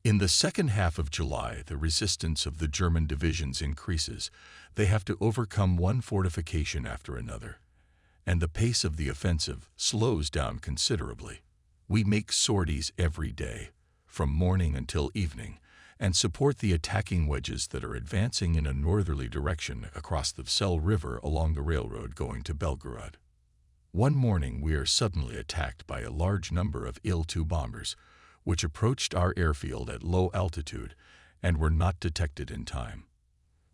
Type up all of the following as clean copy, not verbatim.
In the second half of July, the resistance of the German divisions increases. They have to overcome one fortification after another, and the pace of the offensive slows down considerably. We make sorties every day, from morning until evening, and support the attacking wedges that are advancing in a northerly direction across the Vsel River along the railroad going to Belgorod. One morning we are suddenly attacked by a large number of Il-2 bombers, which approached our airfield at low altitude and were not detected in time.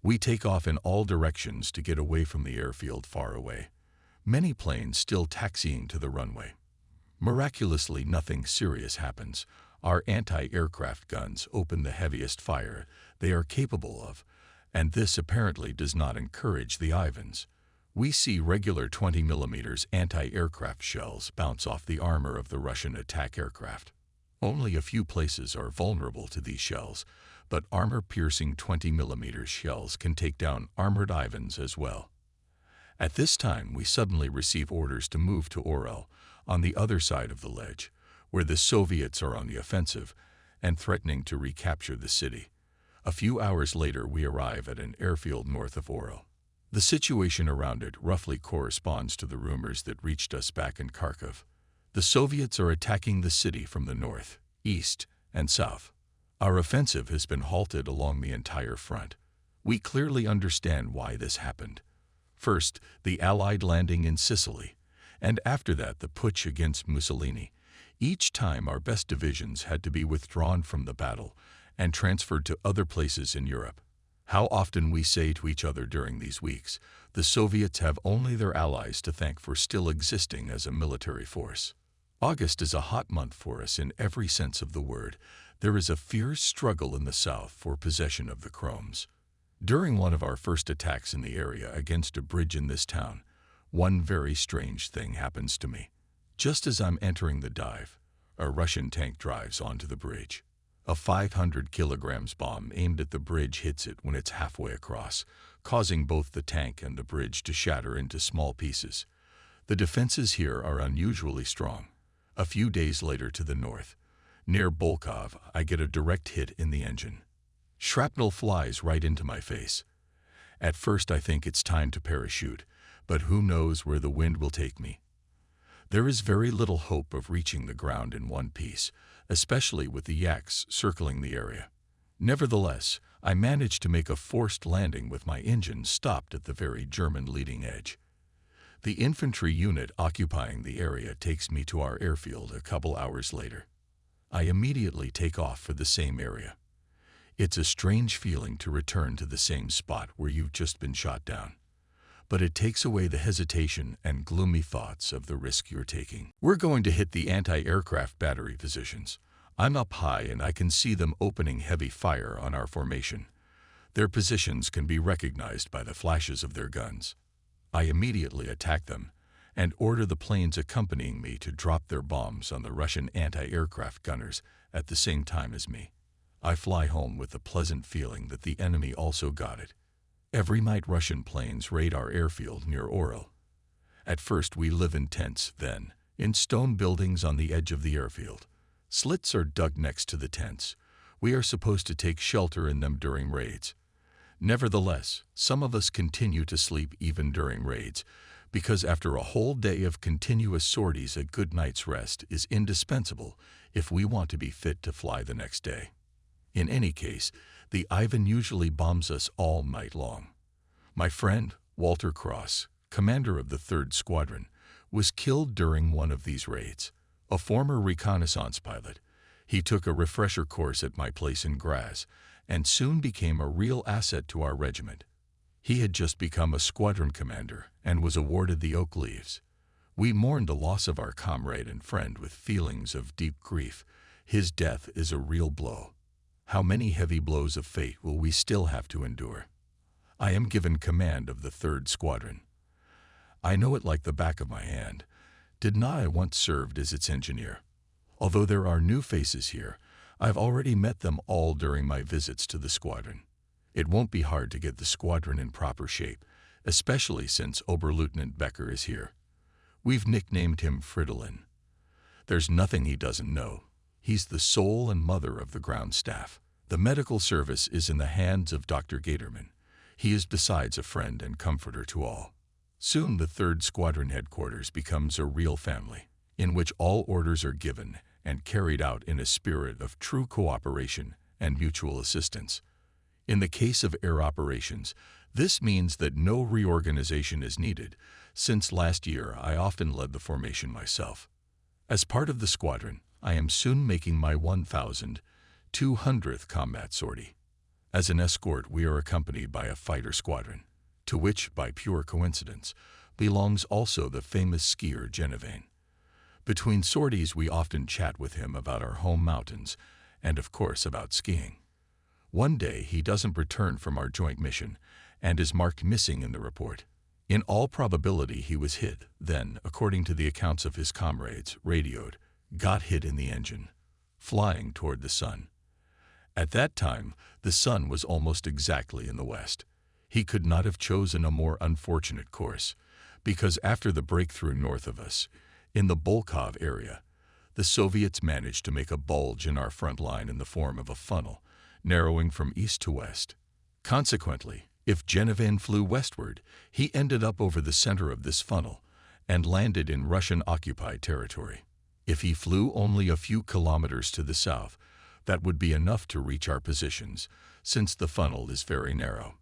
We take off in all directions to get away from the airfield far away, many planes still taxiing to the runway. Miraculously, nothing serious happens. Our anti-aircraft guns open the heaviest fire they are capable of, and this apparently does not encourage the Ivans. We see regular 20mm anti-aircraft shells bounce off the armor of the Russian attack aircraft. Only a few places are vulnerable to these shells, but armor-piercing 20mm shells can take down armored Ivans as well. At this time, we suddenly receive orders to move to Orel, on the other side of the ledge, where the Soviets are on the offensive and threatening to recapture the city. A few hours later, we arrive at an airfield north of Orel. The situation around it roughly corresponds to the rumors that reached us back in Kharkov. The Soviets are attacking the city from the north, east, and south. Our offensive has been halted along the entire front. We clearly understand why this happened. First, the Allied landing in Sicily, and after that the putsch against Mussolini. Each time our best divisions had to be withdrawn from the battle and transferred to other places in Europe. How often we say to each other during these weeks, the Soviets have only their allies to thank for still existing as a military force. August is a hot month for us in every sense of the word. There is a fierce struggle in the south for possession of the Chromes. During one of our first attacks in the area against a bridge in this town, one very strange thing happens to me. Just as I'm entering the dive, a Russian tank drives onto the bridge. A 500 kilograms bomb aimed at the bridge hits it when it's halfway across, causing both the tank and the bridge to shatter into small pieces. The defenses here are unusually strong. A few days later to the north, near Bolkov, I get a direct hit in the engine. Shrapnel flies right into my face. At first I think it's time to parachute, but who knows where the wind will take me. There is very little hope of reaching the ground in one piece, especially with the Yaks circling the area. Nevertheless, I managed to make a forced landing with my engine stopped at the very German leading edge. The infantry unit occupying the area takes me to our airfield a couple hours later. I immediately take off for the same area. It's a strange feeling to return to the same spot where you've just been shot down, but it takes away the hesitation and gloomy thoughts of the risk you're taking. We're going to hit the anti-aircraft battery positions. I'm up high and I can see them opening heavy fire on our formation. Their positions can be recognized by the flashes of their guns. I immediately attack them and order the planes accompanying me to drop their bombs on the Russian anti-aircraft gunners at the same time as me. I fly home with the pleasant feeling that the enemy also got it. Every night Russian planes raid our airfield near Orel. At first we live in tents, then in stone buildings on the edge of the airfield. Slits are dug next to the tents. We are supposed to take shelter in them during raids. Nevertheless, some of us continue to sleep even during raids, because after a whole day of continuous sorties a good night's rest is indispensable if we want to be fit to fly the next day. In any case, the Ivan usually bombs us all night long. My friend, Walter Cross, commander of the 3rd Squadron, was killed during one of these raids. A former reconnaissance pilot, he took a refresher course at my place in Graz and soon became a real asset to our regiment. He had just become a squadron commander and was awarded the Oak Leaves. We mourned the loss of our comrade and friend with feelings of deep grief. His death is a real blow. How many heavy blows of fate will we still have to endure? I am given command of the 3rd Squadron. I know it like the back of my hand. Did not I once served as its engineer? Although there are new faces here, I've already met them all during my visits to the squadron. It won't be hard to get the squadron in proper shape, especially since Oberleutnant Becker is here. We've nicknamed him Fridolin. There's nothing he doesn't know. He's the soul and mother of the ground staff. The medical service is in the hands of Dr. Gatorman. He is besides a friend and comforter to all. Soon the 3rd Squadron headquarters becomes a real family, in which all orders are given and carried out in a spirit of true cooperation and mutual assistance. In the case of air operations, this means that no reorganization is needed, since last year I often led the formation myself. As part of the squadron, I am soon making my 1,200th combat sortie. As an escort, we are accompanied by a fighter squadron, to which, by pure coincidence, belongs also the famous skier Genevieve. Between sorties, we often chat with him about our home mountains and, of course, about skiing. One day, he doesn't return from our joint mission and is marked missing in the report. In all probability, he was hit, then, according to the accounts of his comrades, radioed, got hit in the engine, flying toward the sun. At that time, the sun was almost exactly in the west. He could not have chosen a more unfortunate course, because after the breakthrough north of us, in the Bolkov area, the Soviets managed to make a bulge in our front line in the form of a funnel, narrowing from east to west. Consequently, if Genevieve flew westward, he ended up over the center of this funnel and landed in Russian-occupied territory. If he flew only a few kilometers to the south, that would be enough to reach our positions, since the funnel is very narrow.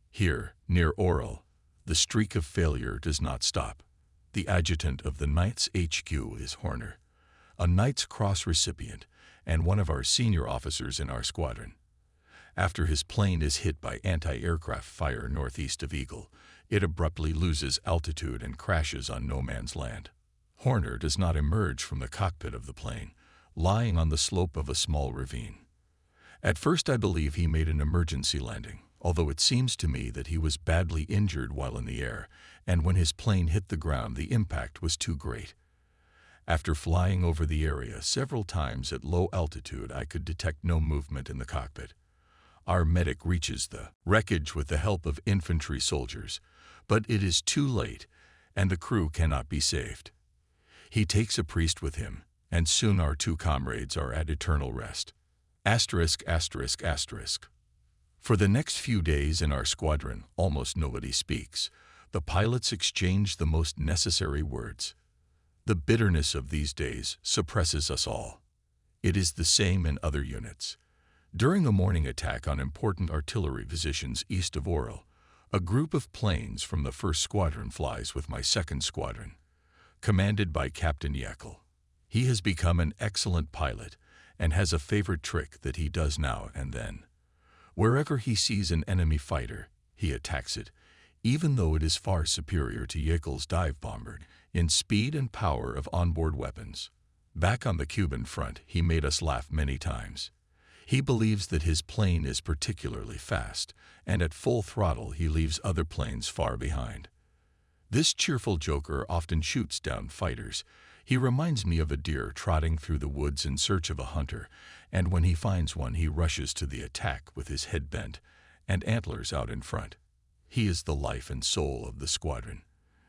Here, near Oral, the streak of failure does not stop. The adjutant of the Knights HQ is Horner, a Knight's Cross recipient and one of our senior officers in our squadron. After his plane is hit by anti-aircraft fire northeast of Eagle, it abruptly loses altitude and crashes on no man's land. Horner does not emerge from the cockpit of the plane, lying on the slope of a small ravine. At first I believe he made an emergency landing, although it seems to me that he was badly injured while in the air, and when his plane hit the ground the impact was too great. After flying over the area several times at low altitude, I could detect no movement in the cockpit. Our medic reaches the wreckage with the help of infantry soldiers, but it is too late, and the crew cannot be saved. He takes a priest with him, and soon our 2 comrades are at eternal rest. *****. For the next few days in our squadron, almost nobody speaks. The pilots exchange the most necessary words. The bitterness of these days suppresses us all. It is the same in other units. During a morning attack on important artillery positions east of Oral, a group of planes from the 1st Squadron flies with my 2nd Squadron, commanded by Captain Yeckel. He has become an excellent pilot and has a favorite trick that he does now and then. Wherever he sees an enemy fighter, he attacks it, even though it is far superior to Yeckel's dive bomber in speed and power of onboard weapons. Back on the Cuban front, he made us laugh many times. He believes that his plane is particularly fast, and at full throttle he leaves other planes far behind. This cheerful joker often shoots down fighters. He reminds me of a deer trotting through the woods in search of a hunter, and when he finds one he rushes to the attack with his head bent and antlers out in front. He is the life and soul of the squadron,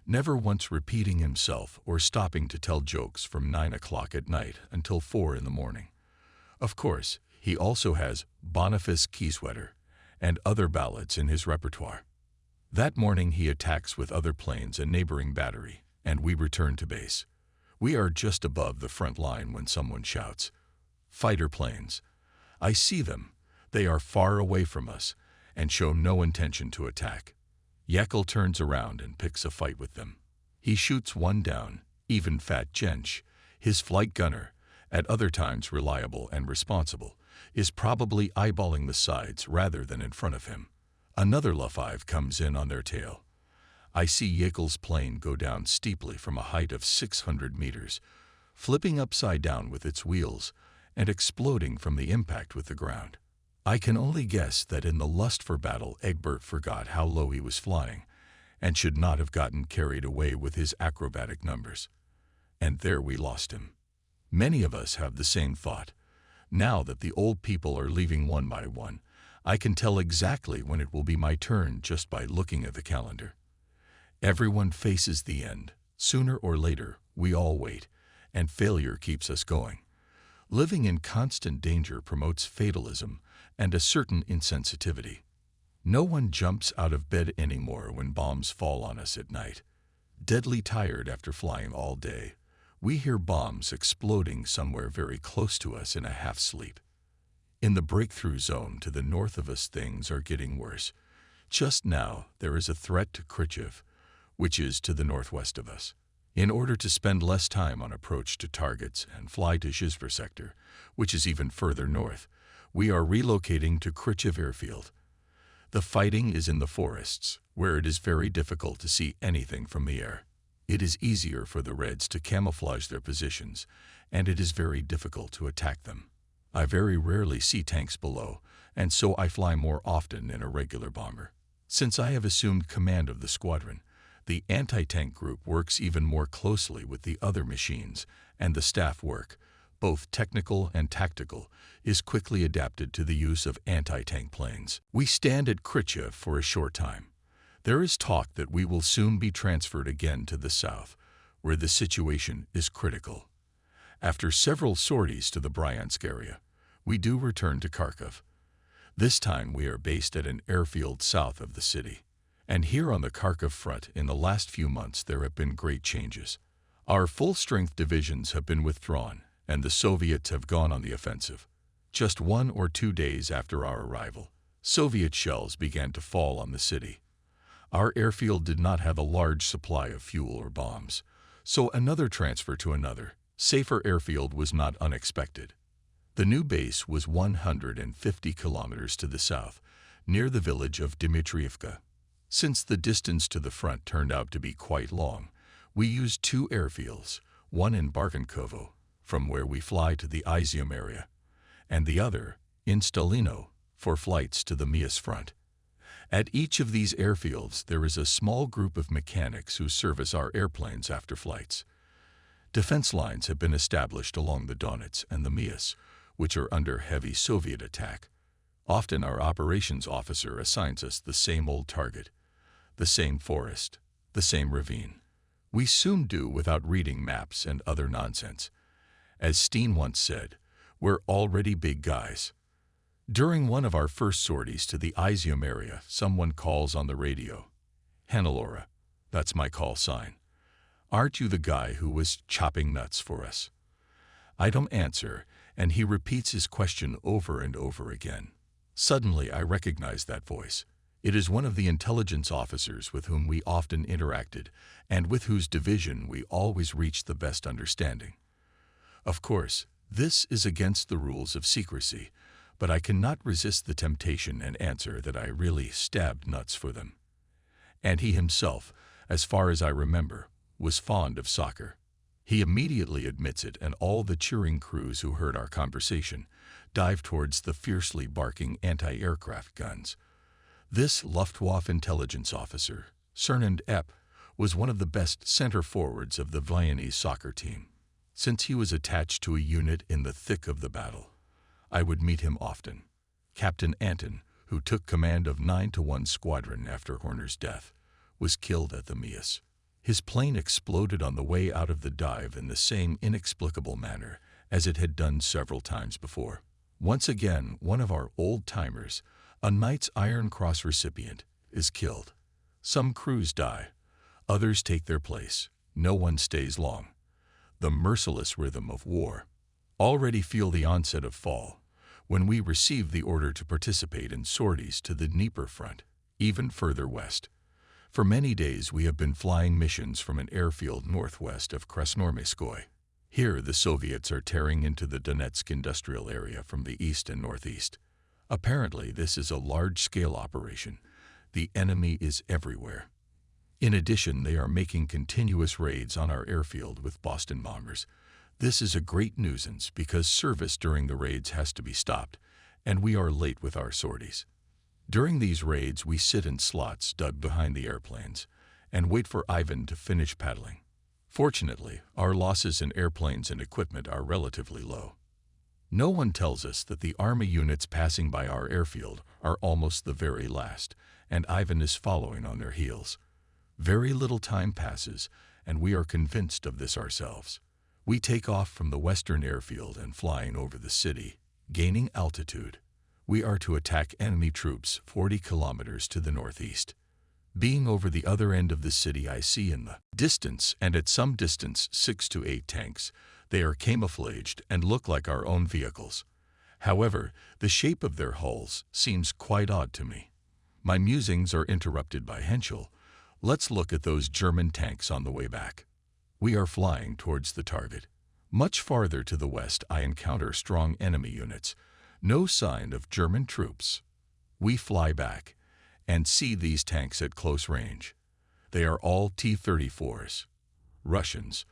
never once repeating himself or stopping to tell jokes from 9 o'clock at night until 4 in the morning. Of course, he also has Boniface Kieswetter and other ballads in his repertoire. That morning he attacks with other planes a neighboring battery, and we return to base. We are just above the front line when someone shouts, "Fighter planes!" I see them. They are far away from us and show no intention to attack. Yeckel turns around and picks a fight with them. He shoots one down, even Fat Jensch, his flight gunner, at other times reliable and responsible, is probably eyeballing the sides rather than in front of him. Another La-5 comes in on their tail. I see Yeckel's plane go down steeply from a height of 600 meters, flipping upside down with its wheels and exploding from the impact with the ground. I can only guess that in the lust for battle Egbert forgot how low he was flying and should not have gotten carried away with his acrobatic numbers. And there we lost him. Many of us have the same thought. Now that the old people are leaving one by one, I can tell exactly when it will be my turn just by looking at the calendar. Everyone faces the end. Sooner or later, we all wait, and failure keeps us going. Living in constant danger promotes fatalism and a certain insensitivity. No one jumps out of bed anymore when bombs fall on us at night. Deadly tired after flying all day, we hear bombs exploding somewhere very close to us in a half-sleep. In the breakthrough zone to the north of us, things are getting worse. Just now, there is a threat to Khrushchev, which is to the northwest of us. In order to spend less time on approach to targets and fly to Zhyzver sector, which is even further north, we are relocating to Khrushchev airfield. The fighting is in the forests, where it is very difficult to see anything from the air. It is easier for the Reds to camouflage their positions, and it is very difficult to attack them. I very rarely see tanks below, and so I fly more often in a regular bomber. Since I have assumed command of the squadron, the anti-tank group works even more closely with the other machines, and the staff work, both technical and tactical, is quickly adapted to the use of anti-tank planes. We stand at Khrushchev for a short time. There is talk that we will soon be transferred again to the south, where the situation is critical. After several sorties to the Bryansk area, we do return to Kharkov. This time we are based at an airfield south of the city. And here on the Kharkov front, in the last few months, there have been great changes. Our full-strength divisions have been withdrawn, and the Soviets have gone on the offensive. Just 1 or 2 days after our arrival, Soviet shells began to fall on the city. Our airfield did not have a large supply of fuel or bombs, so another transfer to another, safer airfield was not unexpected. The new base was 150 kilometers to the south, near the village of Dmitrievka. Since the distance to the front turned out to be quite long, we used 2 airfields, one in Barkankovo, from where we fly to the Izium area, and the other in Stalino for flights to the Mias front. At each of these airfields, there is a small group of mechanics who service our airplanes after flights. Defense lines have been established along the Donets and the Mias, which are under heavy Soviet attack. Often our operations officer assigns us the same old target, the same forest, the same ravine. We soon do without reading maps and other nonsense. As Steen once said, we're already big guys. During one of our first sorties to the Izium area, someone calls on the radio. Hannelore, that's my call sign. Aren't you the guy who was chopping nuts for us? I don't answer, and he repeats his question over and over again. Suddenly I recognize that voice. It is one of the intelligence officers with whom we often interacted, and with whose division we always reached the best understanding. Of course, this is against the rules of secrecy, but I cannot resist the temptation and answer that I really stabbed nuts for them. And he himself, as far as I remember, was fond of soccer. He immediately admits it, and all the cheering crews who heard our conversation dive towards the fiercely barking anti-aircraft guns. This Luftwaffe intelligence officer, surnamed Epp, was one of the best center forwards of the Viennese soccer team. Since he was attached to a unit in the thick of the battle, I would meet him often. Captain Anton, who took command of 9-1 squadron after Horner's death, was killed at the Mias. His plane exploded on the way out of the dive in the same inexplicable manner as it had done several times before. Once again, one of our old-timers, a Knight's Iron Cross recipient, is killed. Some crews die. Others take their place. No one stays long. The merciless rhythm of war. Already feel the onset of fall when we receive the order to participate in sorties to the Dnieper front, even further west. For many days we have been flying missions from an airfield northwest of Krasnoarmeyskoye. Here the Soviets are tearing into the Donetsk industrial area from the east and northeast. Apparently this is a large-scale operation. The enemy is everywhere. In addition, they are making continuous raids on our airfield with Boston bombers. This is a great nuisance because service during the raids has to be stopped, and we are late with our sorties. During these raids, we sit in slots dug behind the airplanes and wait for Ivan to finish paddling. Fortunately, our losses in airplanes and equipment are relatively low. No one tells us that the army units passing by our airfield are almost the very last, and Ivan is following on their heels. Very little time passes, and we are convinced of this ourselves. We take off from the western airfield and flying over the city, gaining altitude. We are to attack enemy troops 40 kilometers to the northeast. Being over the other end of the city, I see in the distance and at some distance 6 to 8 tanks. They are camouflaged and look like our own vehicles. However, the shape of their hulls seems quite odd to me. My musings are interrupted by Henschel. Let's look at those German tanks on the way back. We are flying towards the target. Much farther to the west, I encounter strong enemy units. No sign of German troops. We fly back and see these tanks at close range. They are all T-34s. Russians.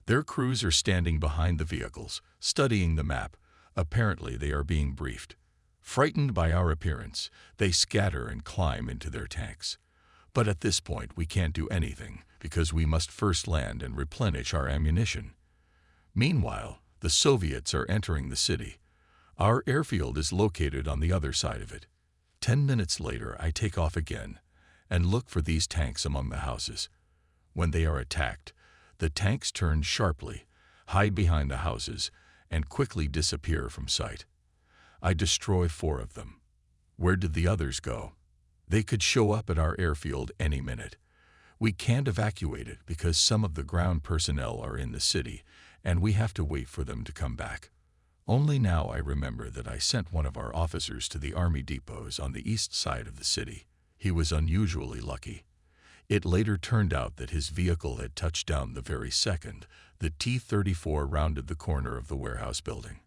Their crews are standing behind the vehicles, studying the map. Apparently they are being briefed. Frightened by our appearance, they scatter and climb into their tanks. But at this point we can't do anything because we must first land and replenish our ammunition. Meanwhile, the Soviets are entering the city. Our airfield is located on the other side of it. 10 minutes later, I take off again and look for these tanks among the houses. When they are attacked, the tanks turn sharply, hide behind the houses, and quickly disappear from sight. I destroy 4 of them. Where did the others go? They could show up at our airfield any minute. We can't evacuate it because some of the ground personnel are in the city, and we have to wait for them to come back. Only now I remember that I sent one of our officers to the army depots on the east side of the city. He was unusually lucky. It later turned out that his vehicle had touched down the very second the T-34 rounded the corner of the warehouse building.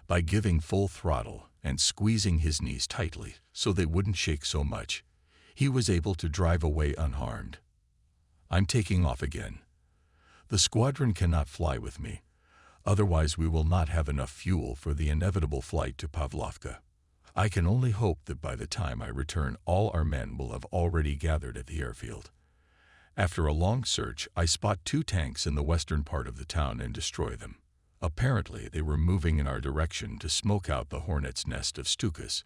By giving full throttle and squeezing his knees tightly so they wouldn't shake so much, he was able to drive away unharmed. I'm taking off again. The squadron cannot fly with me. Otherwise, we will not have enough fuel for the inevitable flight to Pavlovka. I can only hope that by the time I return, all our men will have already gathered at the airfield. After a long search, I spot 2 tanks in the western part of the town and destroy them. Apparently, they were moving in our direction to smoke out the hornet's nest of Stukas.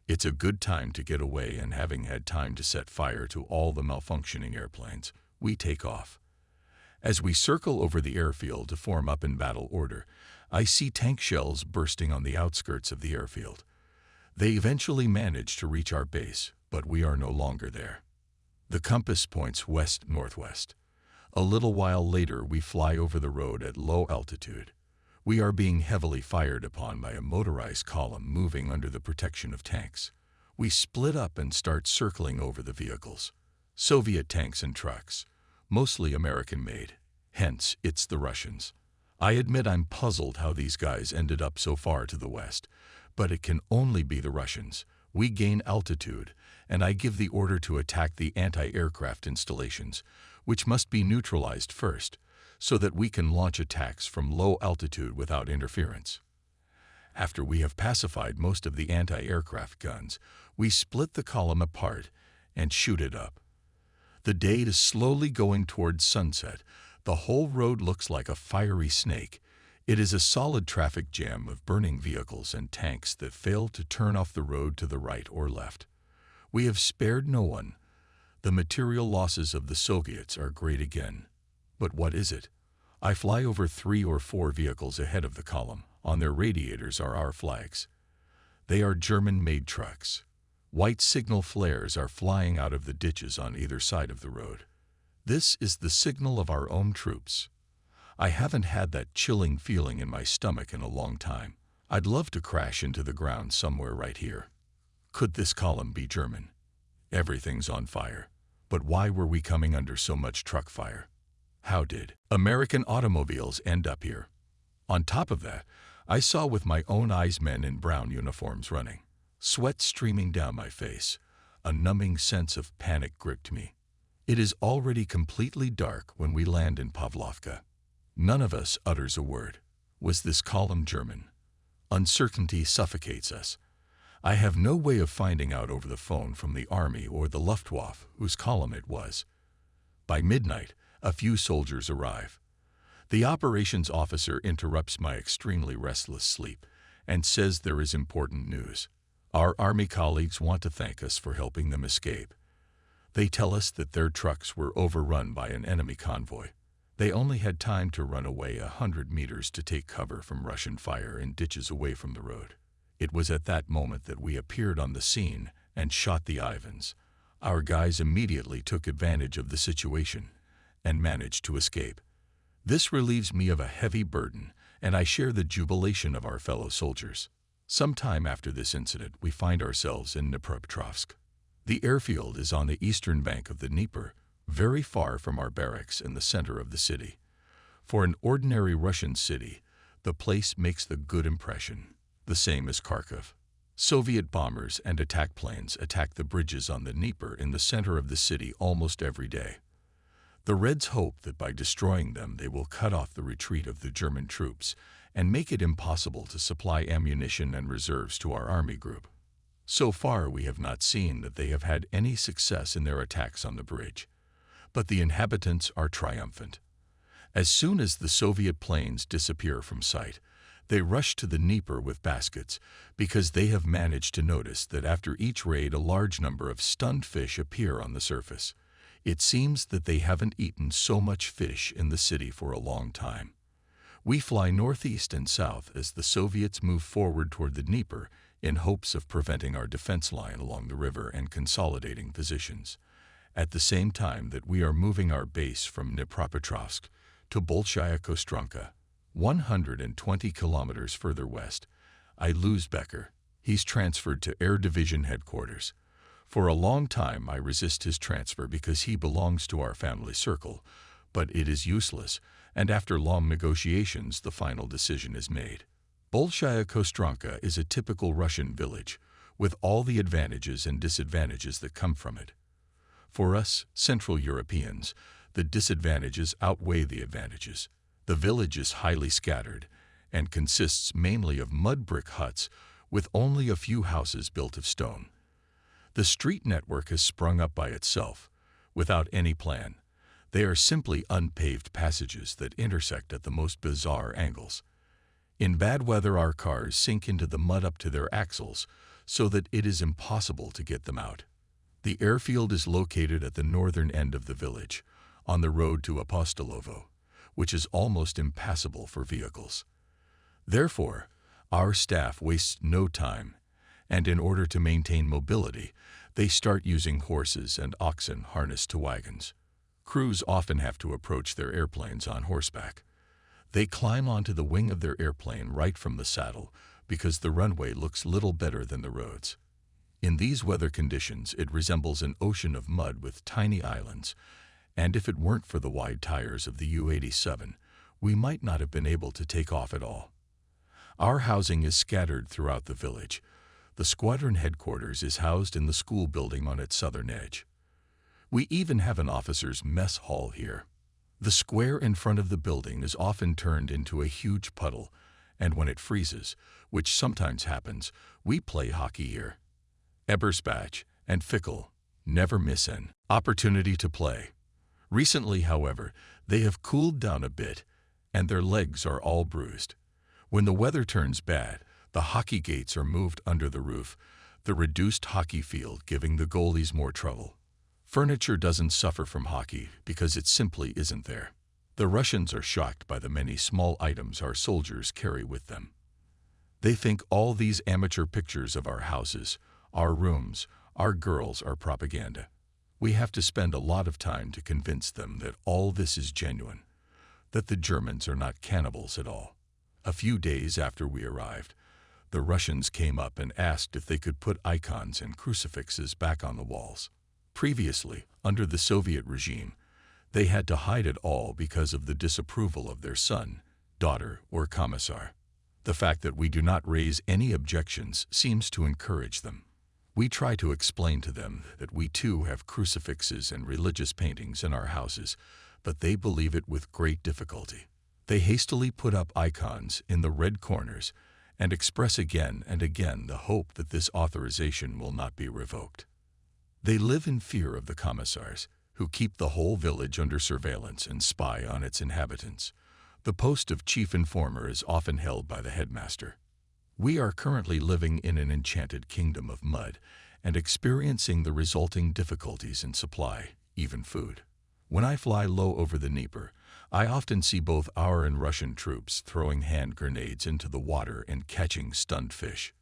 It's a good time to get away, and having had time to set fire to all the malfunctioning airplanes, we take off. As we circle over the airfield to form up in battle order, I see tank shells bursting on the outskirts of the airfield. They eventually manage to reach our base, but we are no longer there. The compass points west-northwest. A little while later, we fly over the road at low altitude. We are being heavily fired upon by a motorized column moving under the protection of tanks. We split up and start circling over the vehicles. Soviet tanks and trucks. Mostly American-made. Hence, it's the Russians. I admit I'm puzzled how these guys ended up so far to the west, but it can only be the Russians. We gain altitude, and I give the order to attack the anti-aircraft installations, which must be neutralized first, so that we can launch attacks from low altitude without interference. After we have pacified most of the anti-aircraft guns, we split the column apart and shoot it up. The day is slowly going towards sunset. The whole road looks like a fiery snake. It is a solid traffic jam of burning vehicles and tanks that fail to turn off the road to the right or left. We have spared no one. The material losses of the Soviets are great again. But what is it? I fly over 3 or 4 vehicles ahead of the column. On their radiators are our flags. They are German-made trucks. White signal flares are flying out of the ditches on either side of the road. This is the signal of our own troops. I haven't had that chilling feeling in my stomach in a long time. I'd love to crash into the ground somewhere right here. Could this column be German? Everything's on fire. But why were we coming under so much truck fire? How did American automobiles end up here? On top of that, I saw with my own eyes men in brown uniforms running. Sweat streaming down my face. A numbing sense of panic gripped me. It is already completely dark when we land in Pavlovka. None of us utters a word. Was this column German? Uncertainty suffocates us. I have no way of finding out over the phone from the army or the Luftwaffe whose column it was. By midnight, a few soldiers arrive. The operations officer interrupts my extremely restless sleep and says there is important news. Our army colleagues want to thank us for helping them escape. They tell us that their trucks were overrun by an enemy convoy. They only had time to run away 100 meters to take cover from Russian fire in ditches away from the road. It was at that moment that we appeared on the scene and shot the Ivans. Our guys immediately took advantage of the situation and managed to escape. This relieves me of a heavy burden, and I share the jubilation of our fellow soldiers. Some time after this incident, we find ourselves in Dnipropetrovsk. The airfield is on the eastern bank of the Dnieper, very far from our barracks in the center of the city. For an ordinary Russian city, the place makes the good impression. The same as Kharkov. Soviet bombers and attack planes attack the bridges on the Dnieper in the center of the city almost every day. The Reds hope that by destroying them they will cut off the retreat of the German troops and make it impossible to supply ammunition and reserves to our army group. So far we have not seen that they have had any success in their attacks on the bridge. But the inhabitants are triumphant. As soon as the Soviet planes disappear from sight, they rush to the Dnieper with baskets because they have managed to notice that after each raid a large number of stunned fish appear on the surface. It seems that they haven't eaten so much fish in the city for a long time. We fly northeast and south as the Soviets move forward toward the Dnieper in hopes of preventing our defense line along the river and consolidating positions. At the same time that we are moving our base from Dnipropetrovsk to Bolshaya Kostronka, 120 kilometers further west, I lose Becker. He's transferred to Air Division headquarters. For a long time I resist his transfer because he belongs to our family circle, but it is useless, and after long negotiations the final decision is made. Bolshaya Kostronka is a typical Russian village, with all the advantages and disadvantages that come from it. For us, Central Europeans, the disadvantages outweigh the advantages. The village is highly scattered and consists mainly of mud brick huts with only a few houses built of stone. The street network has sprung up by itself, without any plan. They are simply unpaved passages that intersect at the most bizarre angles. In bad weather our cars sink into the mud up to their axles so that it is impossible to get them out. The airfield is located at the northern end of the village, on the road to Apostolovo, which is almost impassable for vehicles. Therefore, our staff wastes no time, and in order to maintain mobility, they start using horses and oxen harnessed to wagons. Crews often have to approach their airplanes on horseback. They climb onto the wing of their airplane right from the saddle because the runway looks little better than the roads. In these weather conditions, it resembles an ocean of mud with tiny islands, and if it weren't for the wide tires of the U-87, we might not have been able to take off at all. Our housing is scattered throughout the village. The squadron headquarters is housed in the school building on its southern edge. We even have an officer's mess hall here. The square in front of the building is often turned into a huge puddle, and when it freezes, which sometimes happens, we play hockey here. Ebersbach and Fickle never miss an opportunity to play. Recently, however, they have cooled down a bit, and their legs are all bruised. When the weather turns bad, the hockey gates are moved under the roof, the reduced hockey field giving the goalies more trouble. Furniture doesn't suffer from hockey because it simply isn't there. The Russians are shocked by the many small items our soldiers carry with them. They think all these amateur pictures of our houses, our rooms, our girls are propaganda. We have to spend a lot of time to convince them that all this is genuine, that the Germans are not cannibals at all. A few days after we arrived, the Russians came up and asked if they could put icons and crucifixes back on the walls. Previously, under the Soviet regime, they had to hide it all because of the disapproval of their son, daughter, or commissar. The fact that we do not raise any objections seems to encourage them. We try to explain to them that we too have crucifixes and religious paintings in our houses, but they believe it with great difficulty. They hastily put up icons in the red corners and express again and again the hope that this authorization will not be revoked. They live in fear of the commissars, who keep the whole village under surveillance and spy on its inhabitants. The post of chief informer is often held by the headmaster. We are currently living in an enchanted kingdom of mud and experiencing the resulting difficulties in supply, even food. When I fly low over the Dnieper, I often see both our and Russian troops throwing hand grenades into the water and catching stunned fish.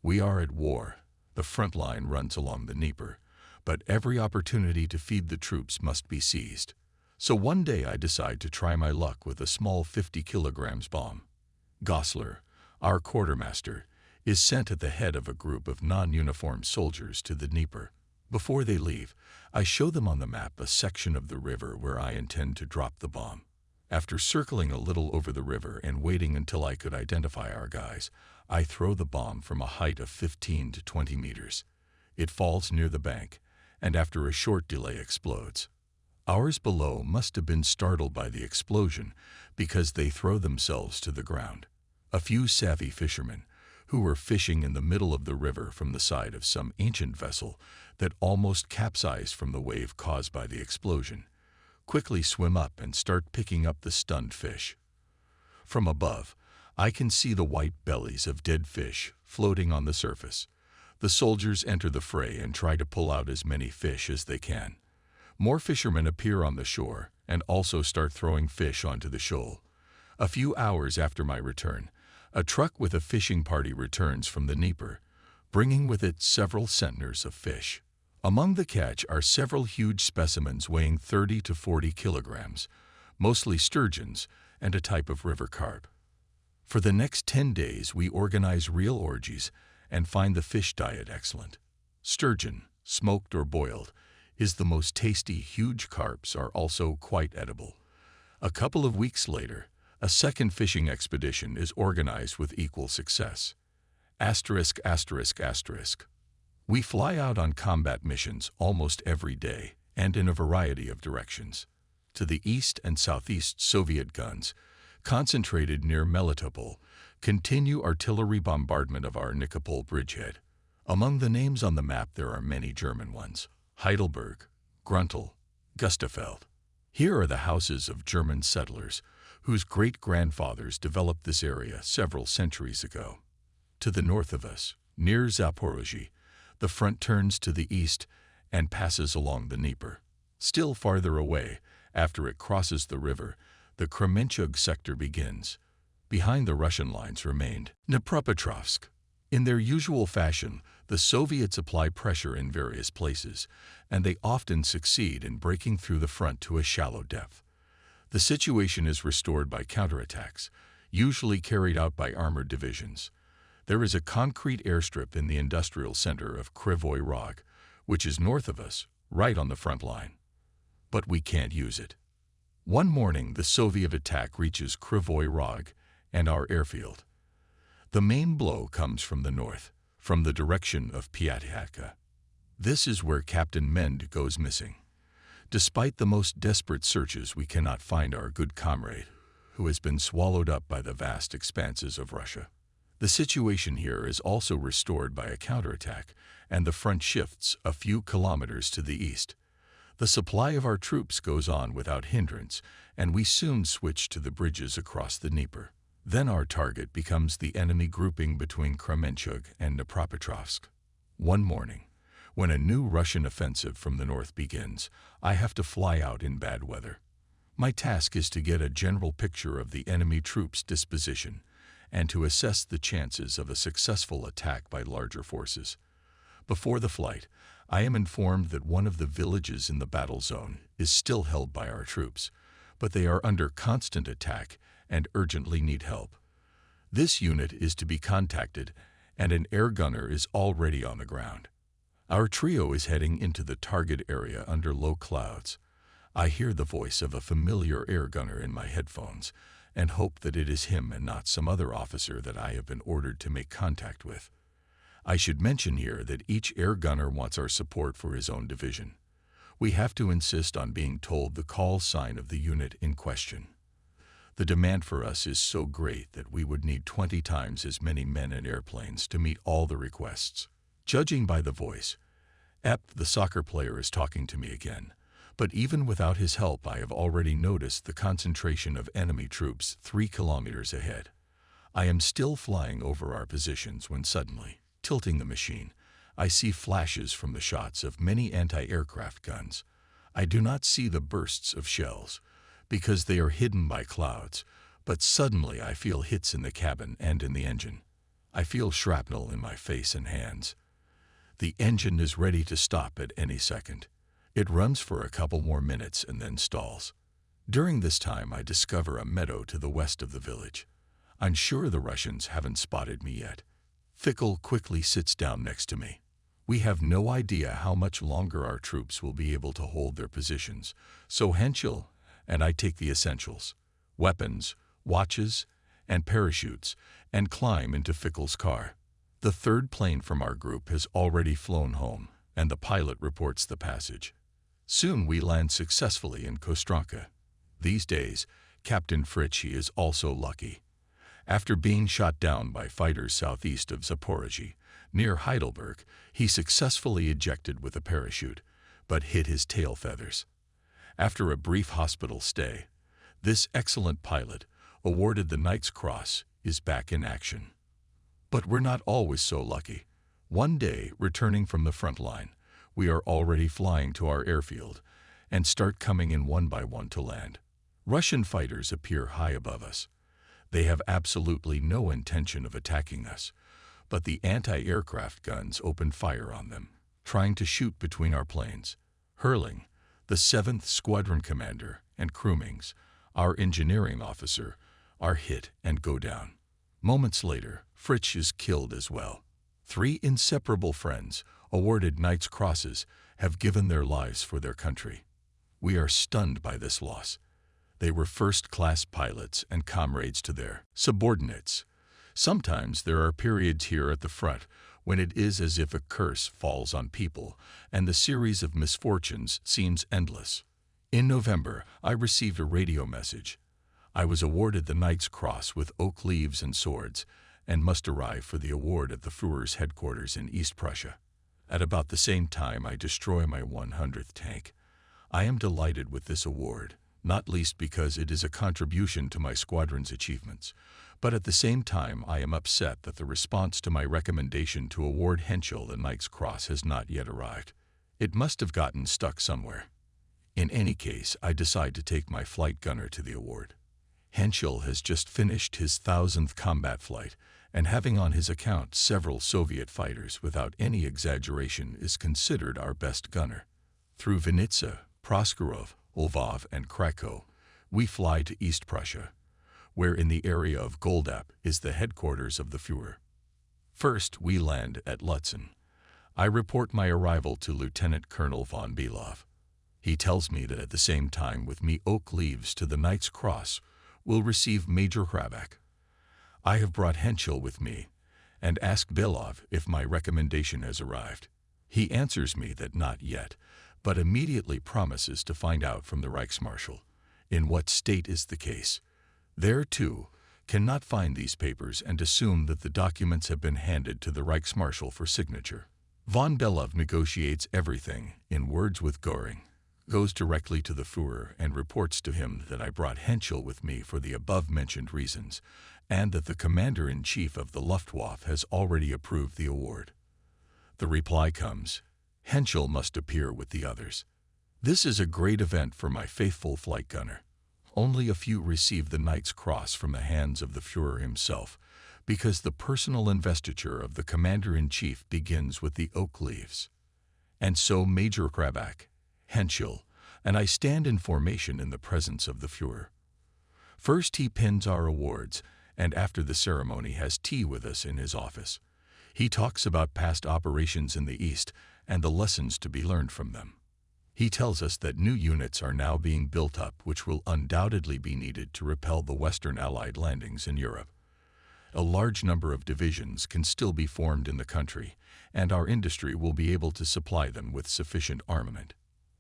We are at war. The front line runs along the Dnieper, but every opportunity to feed the troops must be seized. So one day I decide to try my luck with a small 50 kilograms bomb. Gosler, our quartermaster, is sent at the head of a group of non-uniformed soldiers to the Dnieper. Before they leave, I show them on the map a section of the river where I intend to drop the bomb. After circling a little over the river and waiting until I could identify our guys, I throw the bomb from a height of 15 to 20 meters. It falls near the bank, and after a short delay explodes. Ours below must have been startled by the explosion because they throw themselves to the ground. A few savvy fishermen, who were fishing in the middle of the river from the side of some ancient vessel that almost capsized from the wave caused by the explosion, quickly swim up and start picking up the stunned fish. From above, I can see the white bellies of dead fish floating on the surface. The soldiers enter the fray and try to pull out as many fish as they can. More fishermen appear on the shore and also start throwing fish onto the shoal. A few hours after my return, a truck with a fishing party returns from the Dnieper, bringing with it several centners of fish. Among the catch are several huge specimens weighing 30 to 40 kilograms, mostly sturgeons and a type of river carp. For the next 10 days, we organize real orgies and find the fish diet excellent. Sturgeon, smoked or boiled, is the most tasty. Huge carps are also quite edible. A couple of weeks later, a second fishing expedition is organized with equal success. Asterisk, asterisk, asterisk. We fly out on combat missions almost every day and in a variety of directions. To the east and southeast, Soviet guns, concentrated near Melitopol, continue artillery bombardment of our Nikopol bridgehead. Among the names on the map there are many German ones: Heidelberg, Gruntal, Gustafeld. Here are the houses of German settlers whose great-grandfathers developed this area several centuries ago. To the north of us, near Zaporozhye, the front turns to the east and passes along the Dnieper. Still farther away, after it crosses the river, the Kremenchug sector begins. Behind the Russian lines remained Dnipropetrovsk. In their usual fashion, the Soviets apply pressure in various places, and they often succeed in breaking through the front to a shallow depth. The situation is restored by counterattacks, usually carried out by armored divisions. There is a concrete airstrip in the industrial center of Krivoy Rog, which is north of us, right on the front line. But we can't use it. One morning, the Soviet attack reaches Krivoy Rog and our airfield. The main blow comes from the north, from the direction of Pyatyhaka. This is where Captain Mend goes missing. Despite the most desperate searches, we cannot find our good comrade, who has been swallowed up by the vast expanses of Russia. The situation here is also restored by a counterattack, and the front shifts a few kilometers to the east. The supply of our troops goes on without hindrance, and we soon switch to the bridges across the Dnieper. Then our target becomes the enemy grouping between Kremenchug and Dnipropetrovsk. One morning, when a new Russian offensive from the north begins, I have to fly out in bad weather. My task is to get a general picture of the enemy troops' disposition and to assess the chances of a successful attack by larger forces. Before the flight, I am informed that one of the villages in the battle zone is still held by our troops, but they are under constant attack and urgently need help. This unit is to be contacted, and an air gunner is already on the ground. Our trio is heading into the target area under low clouds. I hear the voice of a familiar air gunner in my headphones and hope that it is him and not some other officer that I have been ordered to make contact with. I should mention here that each air gunner wants our support for his own division. We have to insist on being told the call sign of the unit in question. The demand for us is so great that we would need 20 times as many men and airplanes to meet all the requests. Judging by the voice, the soccer player, is talking to me again. But even without his help, I have already noticed the concentration of enemy troops 3 kilometers ahead. I am still flying over our positions when suddenly, tilting the machine, I see flashes from the shots of many anti-aircraft guns. I do not see the bursts of shells, because they are hidden by clouds, but suddenly I feel hits in the cabin and in the engine. I feel shrapnel in my face and hands. The engine is ready to stop at any second. It runs for a couple more minutes and then stalls. During this time, I discover a meadow to the west of the village. I'm sure the Russians haven't spotted me yet. Fickle quickly sits down next to me. We have no idea how much longer our troops will be able to hold their positions, so Henschel and I take the essentials, weapons, watches, and parachutes, and climb into Fickle's car. The third plane from our group has already flown home, and the pilot reports the passage. Soon we land successfully in Kostranka. These days, Captain Fritschy is also lucky. After being shot down by fighters southeast of Zaporozhye, near Heidelberg, he successfully ejected with a parachute, but hit his tail feathers. After a brief hospital stay, this excellent pilot, awarded the Knight's Cross, is back in action. But we're not always so lucky. One day, returning from the front line, we are already flying to our airfield and start coming in one by one to land. Russian fighters appear high above us. They have absolutely no intention of attacking us, but the anti-aircraft guns open fire on them, trying to shoot between our planes. Hurling, the 7th Squadron Commander, and Krumings, our engineering officer, are hit and go down. Moments later, Fritsch is killed as well. 3 inseparable friends, awarded Knight's Crosses, have given their lives for their country. We are stunned by this loss. They were first-class pilots and comrades to their subordinates. Sometimes there are periods here at the front when it is as if a curse falls on people and the series of misfortunes seems endless. In November, I received a radio message. I was awarded the Knight's Cross with oak leaves and swords and must arrive for the award at the Führer's headquarters in East Prussia. At about the same time, I destroy my 100th tank. I am delighted with this award, not least because it is a contribution to my squadron's achievements, but at the same time I am upset that the response to my recommendation to award Henschel the Knight's Cross has not yet arrived. It must have gotten stuck somewhere. In any case, I decide to take my flight gunner to the award. Henschel has just finished his 1000th combat flight, and having on his account several Soviet fighters without any exaggeration is considered our best gunner. Through Vinnytsia, Proskurov, Lvov, and Krakow, we fly to East Prussia, where in the area of Goldap is the headquarters of the Führer. First, we land at Lutzen. I report my arrival to Lieutenant Colonel von Belov. He tells me that at the same time with me oak leaves to the Knight's Cross will receive Major Hrabak. I have brought Henschel with me and ask Belov if my recommendation has arrived. He answers me that not yet, but immediately promises to find out from the Reichsmarshal in what state is the case. There, too, cannot find these papers and assume that the documents have been handed to the Reichsmarshal for signature. Von Belov negotiates everything in words with Göring, goes directly to the Führer and reports to him that I brought Henschel with me for the above-mentioned reasons, and that the Commander-in-Chief of the Luftwaffe has already approved the award. The reply comes, Henschel must appear with the others. This is a great event for my faithful flight gunner. Only a few receive the Knight's Cross from the hands of the Führer himself, because the personal investiture of the Commander-in-Chief begins with the oak leaves. And so Major Hrabak, Henschel, and I stand in formation in the presence of the Führer. First he pins our awards, and after the ceremony has tea with us in his office. He talks about past operations in the East and the lessons to be learned from them. He tells us that new units are now being built up which will undoubtedly be needed to repel the Western Allied landings in Europe. A large number of divisions can still be formed in the country, and our industry will be able to supply them with sufficient armament.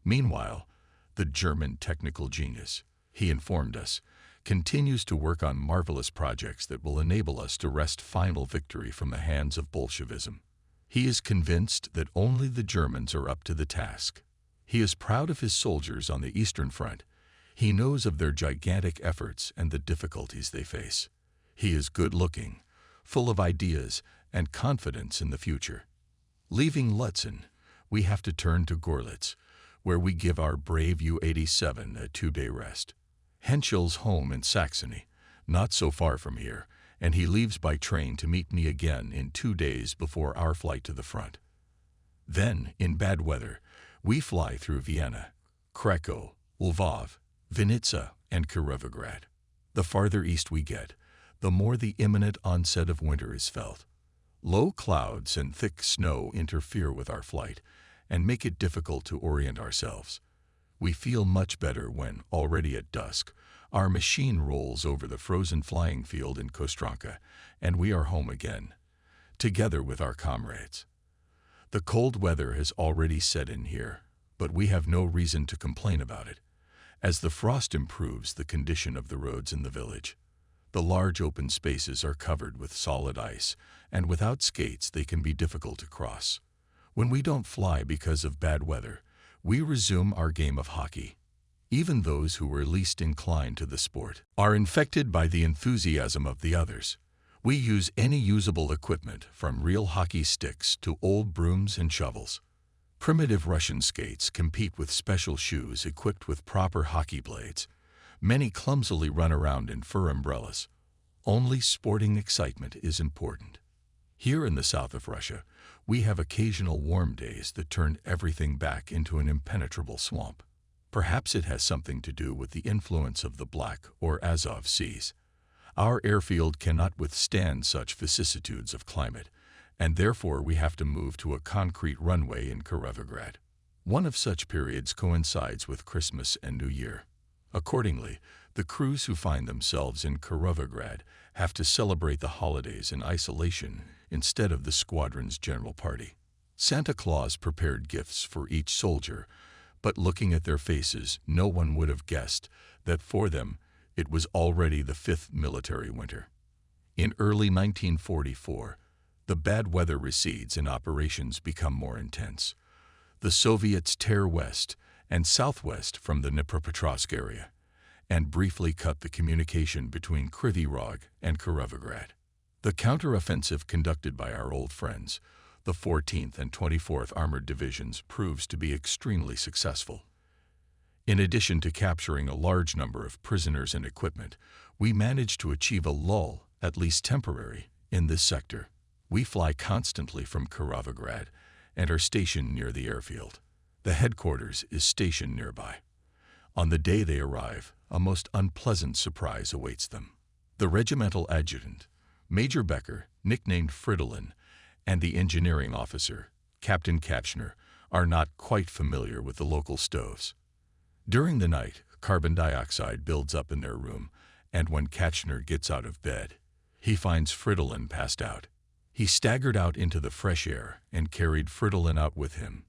Meanwhile, the German technical genius, he informed us, continues to work on marvelous projects that will enable us to wrest final victory from the hands of Bolshevism. He is convinced that only the Germans are up to the task. He is proud of his soldiers on the Eastern Front. He knows of their gigantic efforts and the difficulties they face. He is good-looking, full of ideas and confidence in the future. Leaving Lutzen, we have to turn to Gorlitz, where we give our brave U-87 a 2-day rest. Henschel's home in Saxony, not so far from here, and he leaves by train to meet me again in 2 days before our flight to the front. Then, in bad weather, we fly through Vienna, Krakow, Lvov, Vinnitsa, and Kirovograd. The farther east we get, the more the imminent onset of winter is felt. Low clouds and thick snow interfere with our flight and make it difficult to orient ourselves. We feel much better when, already at dusk, our machine rolls over the frozen flying field in Kostranka, and we are home again, together with our comrades. The cold weather has already set in here, but we have no reason to complain about it. As the frost improves the condition of the roads in the village, the large open spaces are covered with solid ice, and without skates they can be difficult to cross. When we don't fly because of bad weather, we resume our game of hockey. Even those who were least inclined to the sport are infected by the enthusiasm of the others. We use any usable equipment, from real hockey sticks to old brooms and shovels. Primitive Russian skates compete with special shoes equipped with proper hockey blades. Many clumsily run around in fur umbrellas. Only sporting excitement is important. Here in the south of Russia, we have occasional warm days that turn everything back into an impenetrable swamp. Perhaps it has something to do with the influence of the Black or Azov seas. Our airfield cannot withstand such vicissitudes of climate, and therefore we have to move to a concrete runway in Kirovograd. One of such periods coincides with Christmas and New Year. Accordingly, the crews who find themselves in Kirovograd have to celebrate the holidays in isolation instead of the squadron's general party. Santa Claus prepared gifts for each soldier, but looking at their faces, no one would have guessed that for them it was already the 5th military winter. In early 1944, the bad weather recedes and operations become more intense. The Soviets tear west and southwest from the Dnipropetrovsk area and briefly cut the communication between Kryvyi Rog and Kirovograd. The counteroffensive conducted by our old friends, the 14th and 24th Armored Divisions, proves to be extremely successful. In addition to capturing a large number of prisoners and equipment, we managed to achieve a lull, at least temporary, in this sector. We fly constantly from Kirovograd and are stationed near the airfield. The headquarters is stationed nearby. On the day they arrive, a most unpleasant surprise awaits them. The regimental adjutant, Major Becker, nicknamed Fridolin, and the engineering officer, Captain Katchner, are not quite familiar with the local stoves. During the night, carbon dioxide builds up in their room, and when Katchner gets out of bed, he finds Fridolin passed out. He staggered out into the fresh air and carried Fridolin out with him,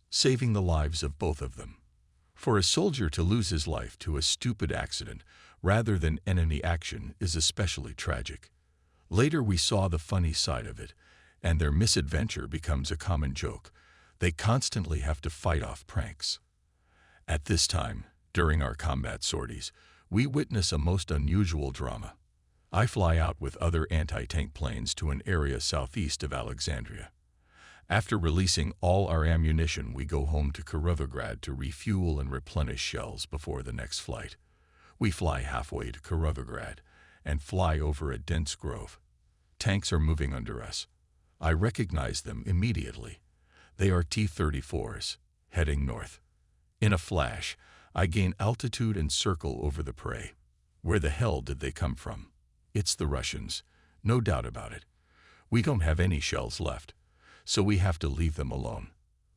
saving the lives of both of them. For a soldier to lose his life to a stupid accident rather than enemy action is especially tragic. Later we saw the funny side of it, and their misadventure becomes a common joke. They constantly have to fight off pranks. At this time, during our combat sorties, we witness a most unusual drama. I fly out with other anti-tank planes to an area southeast of Alexandria. After releasing all our ammunition, we go home to Kirovograd to refuel and replenish shells before the next flight. We fly halfway to Kirovograd and fly over a dense grove. Tanks are moving under us. I recognize them immediately. They are T-34s, heading north. In a flash, I gain altitude and circle over the prey. Where the hell did they come from? It's the Russians, no doubt about it. We don't have any shells left, so we have to leave them alone.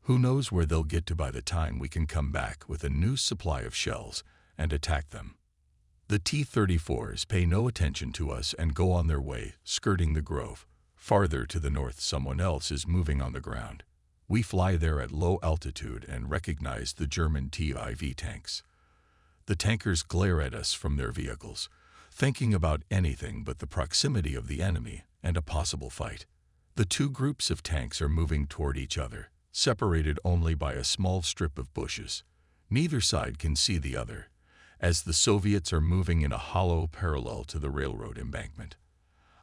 Who knows where they'll get to by the time we can come back with a new supply of shells and attack them. The T-34s pay no attention to us and go on their way, skirting the grove. Farther to the north, someone else is moving on the ground. We fly there at low altitude and recognize the German TIV tanks. The tankers glare at us from their vehicles, thinking about anything but the proximity of the enemy and a possible fight. The two groups of tanks are moving toward each other, separated only by a small strip of bushes. Neither side can see the other, as the Soviets are moving in a hollow parallel to the railroad embankment.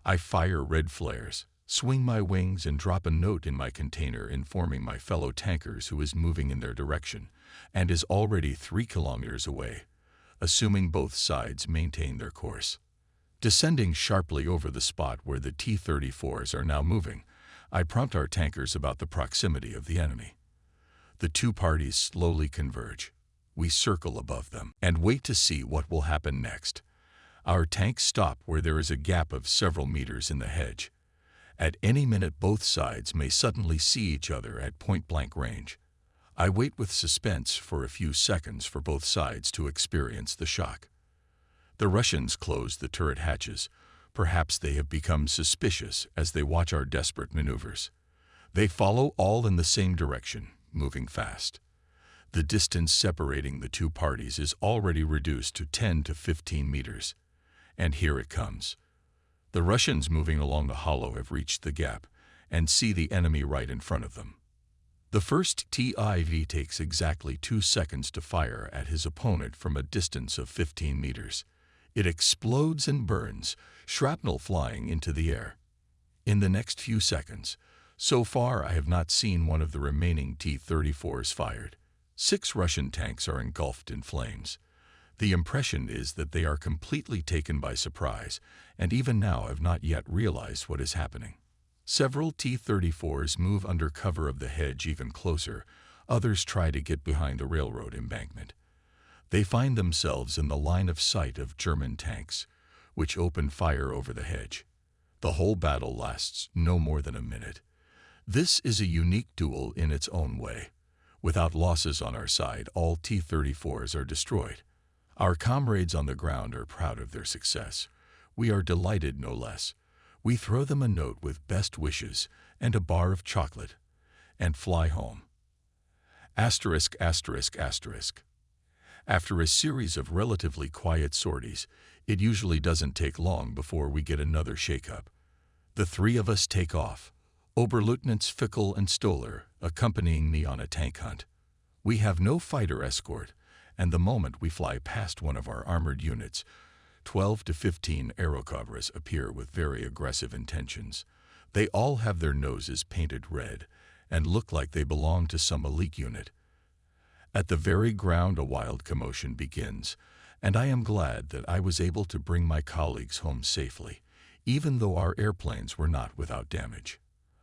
I fire red flares, swing my wings, and drop a note in my container informing my fellow tankers who is moving in their direction and is already 3 kilometers away. assuming both sides maintain their course. Descending sharply over the spot where the T-34s are now moving, I prompt our tankers about the proximity of the enemy. The two parties slowly converge. We circle above them and wait to see what will happen next. Our tanks stop where there is a gap of several meters in the hedge. At any minute, both sides may suddenly see each other at point-blank range. I wait with suspense for a few seconds for both sides to experience the shock. The Russians close the turret hatches. Perhaps they have become suspicious as they watch our desperate maneuvers. They follow all in the same direction, moving fast. The distance separating the two parties is already reduced to 10 to 15 meters. And here it comes. The Russians moving along the hollow have reached the gap and see the enemy right in front of them. The first TIV takes exactly 2 seconds to fire at his opponent from a distance of 15 meters. It explodes and burns, shrapnel flying into the air. In the next few seconds, so far I have not seen one of the remaining T-34s fired. 6 Russian tanks are engulfed in flames. The impression is that they are completely taken by surprise and even now have not yet realized what is happening. Several T-34s move under cover of the hedge even closer. Others try to get behind the railroad embankment. They find themselves in the line of sight of German tanks, which open fire over the hedge. The whole battle lasts no more than a minute. This is a unique duel in its own way. Without losses on our side, all T-34s are destroyed. Our comrades on the ground are proud of their success. We are delighted no less. We throw them a note with best wishes and a bar of chocolate, and fly home. Asterisk, asterisk, asterisk. After a series of relatively quiet sorties, it usually doesn't take long before we get another shake-up. The 3 of us take off, Oberleutnants Fickel and Stoller accompanying me on a tank hunt. We have no fighter escort, and the moment we fly past one of our armored units, 12 to 15 Aerocobras appear with very aggressive intentions. They all have their noses painted red and look like they belong to some elite unit. At the very ground, a wild commotion begins, and I am glad that I was able to bring my colleagues home safely, even though our airplanes were not without damage.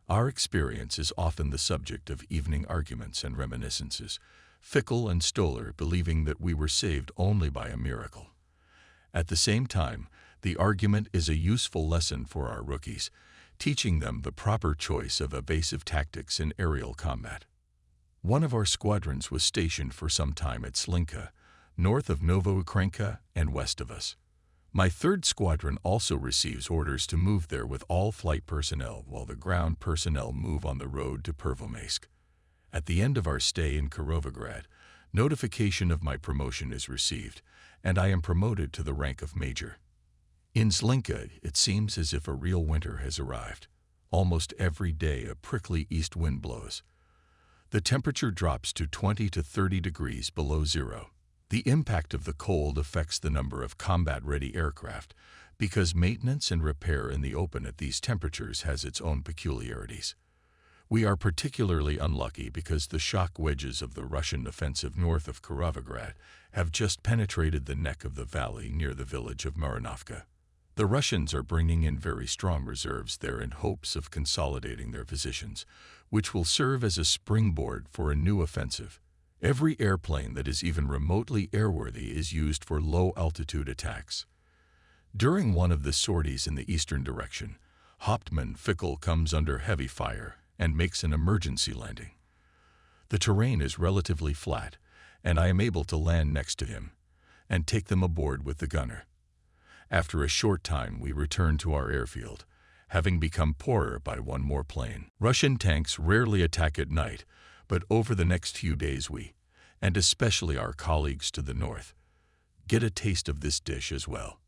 Our experience is often the subject of evening arguments and reminiscences, Fickel and Stoller believing that we were saved only by a miracle. At the same time, the argument is a useful lesson for our rookies, teaching them the proper choice of evasive tactics in aerial combat. One of our squadrons was stationed for some time at Slinka, north of Novoukrenka and west of us. My 3rd squadron also receives orders to move there with all flight personnel while the ground personnel move on the road to Pervomaysk. At the end of our stay in Kirovograd, notification of my promotion is received, and I am promoted to the rank of major. In Slinka, it seems as if a real winter has arrived. Almost every day a prickly east wind blows. The temperature drops to 20 to 30 degrees below zero. The impact of the cold affects the number of combat-ready aircraft because maintenance and repair in the open at these temperatures has its own peculiarities. We are particularly unlucky because the shock wedges of the Russian offensive north of Kirovograd have just penetrated the neck of the valley near the village of Marinovka. The Russians are bringing in very strong reserves there in hopes of consolidating their positions, which will serve as a springboard for a new offensive. Every airplane that is even remotely airworthy is used for low-altitude attacks. During one of the sorties in the eastern direction, Hauptmann Fickel comes under heavy fire and makes an emergency landing. The terrain is relatively flat, and I am able to land next to him and take them aboard with the gunner. After a short time, we return to our airfield, having become poorer by one more plane. Russian tanks rarely attack at night, but over the next few days we, and especially our colleagues to the north, get a taste of this dish as well.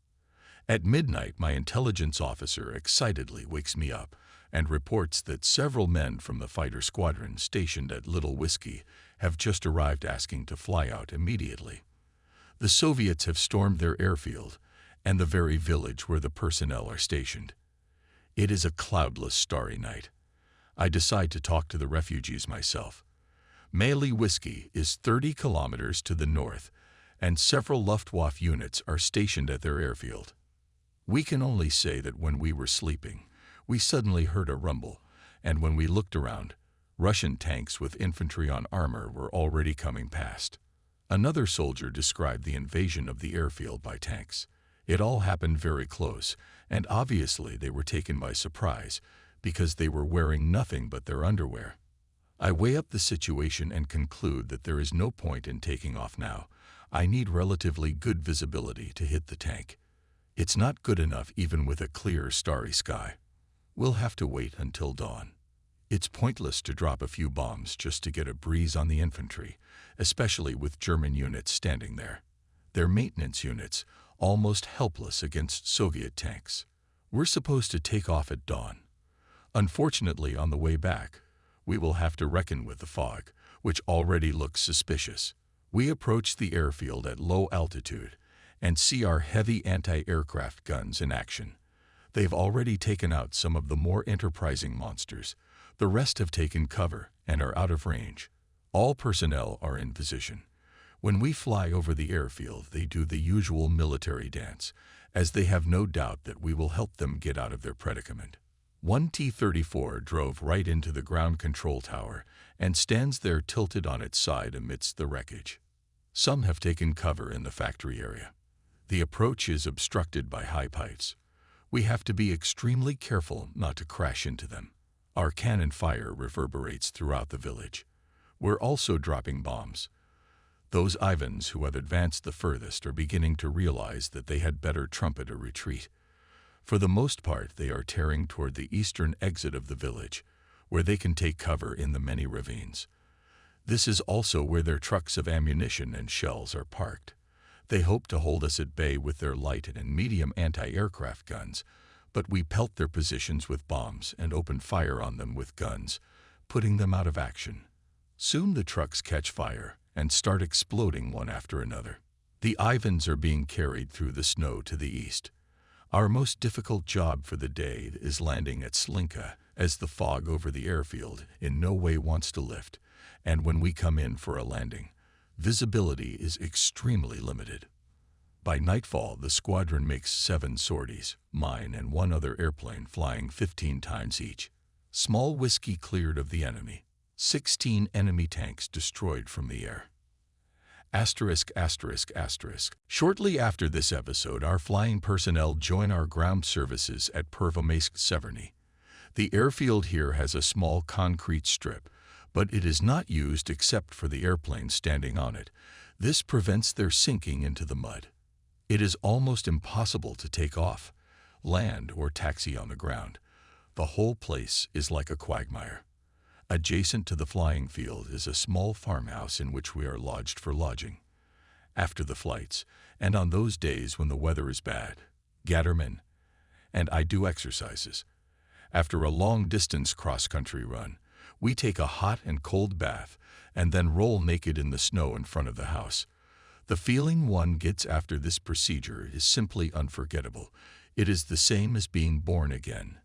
At midnight, my intelligence officer excitedly wakes me up and reports that several men from the fighter squadron stationed at Little Whiskey have just arrived asking to fly out immediately. The Soviets have stormed their airfield and the very village where the personnel are stationed. It is a cloudless, starry night. I decide to talk to the refugees myself. Maly Whiskey is 30 kilometers to the north, and several Luftwaffe units are stationed at their airfield. We can only say that when we were sleeping, we suddenly heard a rumble, and when we looked around, Russian tanks with infantry on armor were already coming past. Another soldier described the invasion of the airfield by tanks. It all happened very close, and obviously they were taken by surprise, because they were wearing nothing but their underwear. I weigh up the situation and conclude that there is no point in taking off now. I need relatively good visibility to hit the tank. It's not good enough even with a clear, starry sky. We'll have to wait until dawn. It's pointless to drop a few bombs just to get a breeze on the infantry, especially with German units standing there. They're maintenance units, almost helpless against Soviet tanks. We're supposed to take off at dawn. Unfortunately, on the way back, we will have to reckon with the fog, which already looks suspicious. We approach the airfield at low altitude and see our heavy anti-aircraft guns in action. They've already taken out some of the more enterprising monsters. The rest have taken cover and are out of range. All personnel are in position. When we fly over the airfield, they do the usual military dance, as they have no doubt that we will help them get out of their predicament. One T-34 drove right into the ground control tower and stands there tilted on its side amidst the wreckage. Some have taken cover in the factory area. The approach is obstructed by high pipes. We have to be extremely careful not to crash into them. Our cannon fire reverberates throughout the village. We're also dropping bombs. Those Ivans who have advanced the furthest are beginning to realize that they had better trumpet a retreat. For the most part, they are tearing toward the eastern exit of the village, where they can take cover in the many ravines. This is also where their trucks of ammunition and shells are parked. They hope to hold us at bay with their light and medium anti-aircraft guns, but we pelt their positions with bombs and open fire on them with guns, putting them out of action. Soon the trucks catch fire and start exploding one after another. The Ivans are being carried through the snow to the east. Our most difficult job for the day is landing at Slinka, as the fog over the airfield in no way wants to lift, and when we come in for a landing, visibility is extremely limited. By nightfall, the squadron makes 7 sorties, mine and one other airplane flying 15 times each. Small whiskey cleared of the enemy. 16 enemy tanks destroyed from the air. Asterisk, asterisk, asterisk. Shortly after this episode, our flying personnel join our ground services at Pervomaysk-Severny. The airfield here has a small concrete strip, but it is not used except for the airplanes standing on it. This prevents their sinking into the mud. It is almost impossible to take off, land, or taxi on the ground. The whole place is like a quagmire. Adjacent to the flying field is a small farmhouse in which we are lodged for lodging. After the flights, and on those days when the weather is bad, Gatterman and I do exercises. After a long-distance cross-country run, we take a hot and cold bath and then roll naked in the snow in front of the house. The feeling one gets after this procedure is simply unforgettable. It is the same as being born again.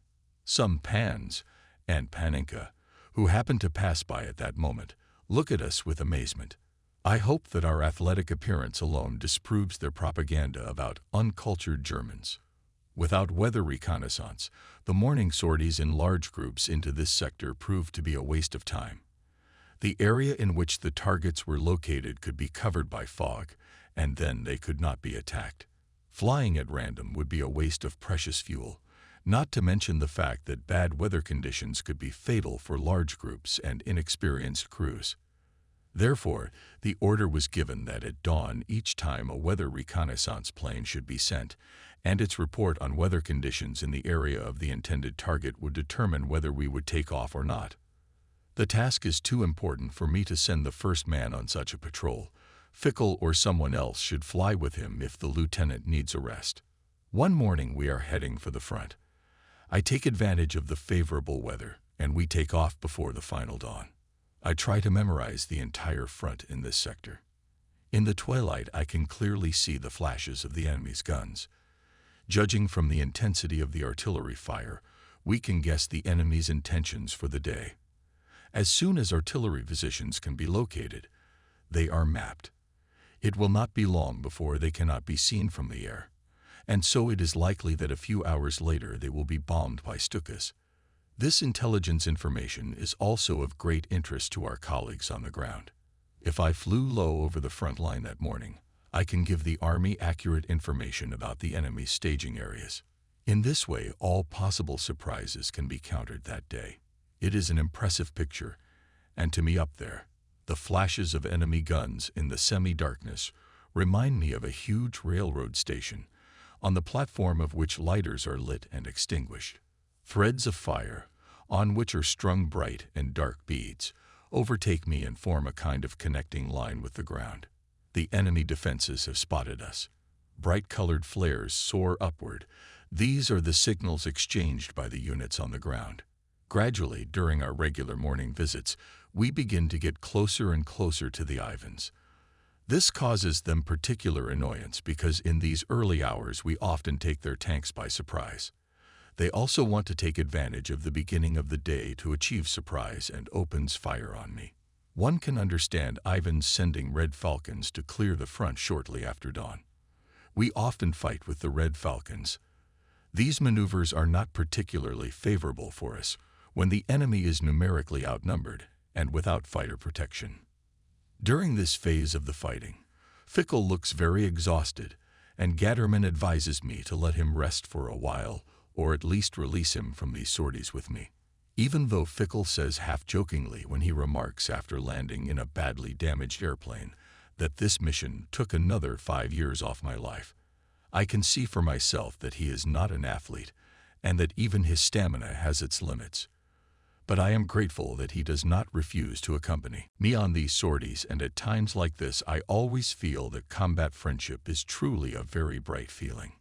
Some Pans and Paninka, who happen to pass by at that moment, look at us with amazement. I hope that our athletic appearance alone disproves their propaganda about uncultured Germans. Without weather reconnaissance, the morning sorties in large groups into this sector proved to be a waste of time. The area in which the targets were located could be covered by fog, and then they could not be attacked. Flying at random would be a waste of precious fuel, not to mention the fact that bad weather conditions could be fatal for large groups and inexperienced crews. Therefore, the order was given that at dawn each time a weather reconnaissance plane should be sent, and its report on weather conditions in the area of the intended target would determine whether we would take off or not. The task is too important for me to send the first man on such a patrol. Fickle or someone else should fly with him if the lieutenant needs a rest. One morning we are heading for the front. I take advantage of the favorable weather, and we take off before the final dawn. I try to memorize the entire front in this sector. In the twilight, I can clearly see the flashes of the enemy's guns. Judging from the intensity of the artillery fire, we can guess the enemy's intentions for the day. As soon as artillery positions can be located, they are mapped. It will not be long before they cannot be seen from the air, and so it is likely that a few hours later they will be bombed by Stukas. This intelligence information is also of great interest to our colleagues on the ground. If I flew low over the front line that morning, I can give the Army accurate information about the enemy's staging areas. In this way, all possible surprises can be countered that day. It is an impressive picture, and to me up there, the flashes of enemy guns in the semi-darkness remind me of a huge railroad station, on the platform of which lighters are lit and extinguished. Threads of fire, on which are strung bright and dark beads, overtake me and form a kind of connecting line with the ground. The enemy defenses have spotted us. Bright-colored flares soar upward. These are the signals exchanged by the units on the ground. Gradually, during our regular morning visits, we begin to get closer and closer to the Ivans. This causes them particular annoyance because in these early hours we often take their tanks by surprise. They also want to take advantage of the beginning of the day to achieve surprise and opens fire on me. One can understand Ivans sending Red Falcons to clear the front shortly after dawn. We often fight with the Red Falcons. These maneuvers are not particularly favorable for us when the enemy is numerically outnumbered and without fighter protection. During this phase of the fighting, Fickle looks very exhausted, and Gatterman advises me to let him rest for a while, or at least release him from these sorties with me. Even though Fickle says half-jokingly when he remarks after landing in a badly damaged airplane that this mission took another 5 years off my life, I can see for myself that he is not an athlete and that even his stamina has its limits. But I am grateful that he does not refuse to accompany me on these sorties, and at times like this I always feel that combat friendship is truly a very bright feeling.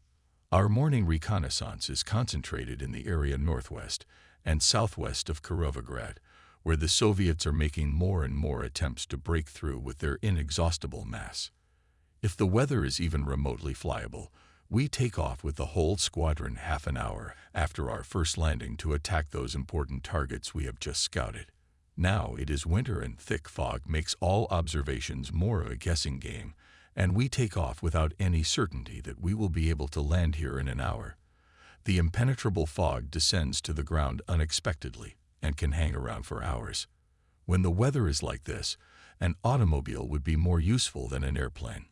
Our morning reconnaissance is concentrated in the area northwest and southwest of Kirovograd, where the Soviets are making more and more attempts to break through with their inexhaustible mass. If the weather is even remotely flyable, we take off with the whole squadron half an hour after our first landing to attack those important targets we have just scouted. Now it is winter and thick fog makes all observations more of a guessing game, and we take off without any certainty that we will be able to land here in an hour. The impenetrable fog descends to the ground unexpectedly and can hang around for hours. When the weather is like this, an automobile would be more useful than an airplane.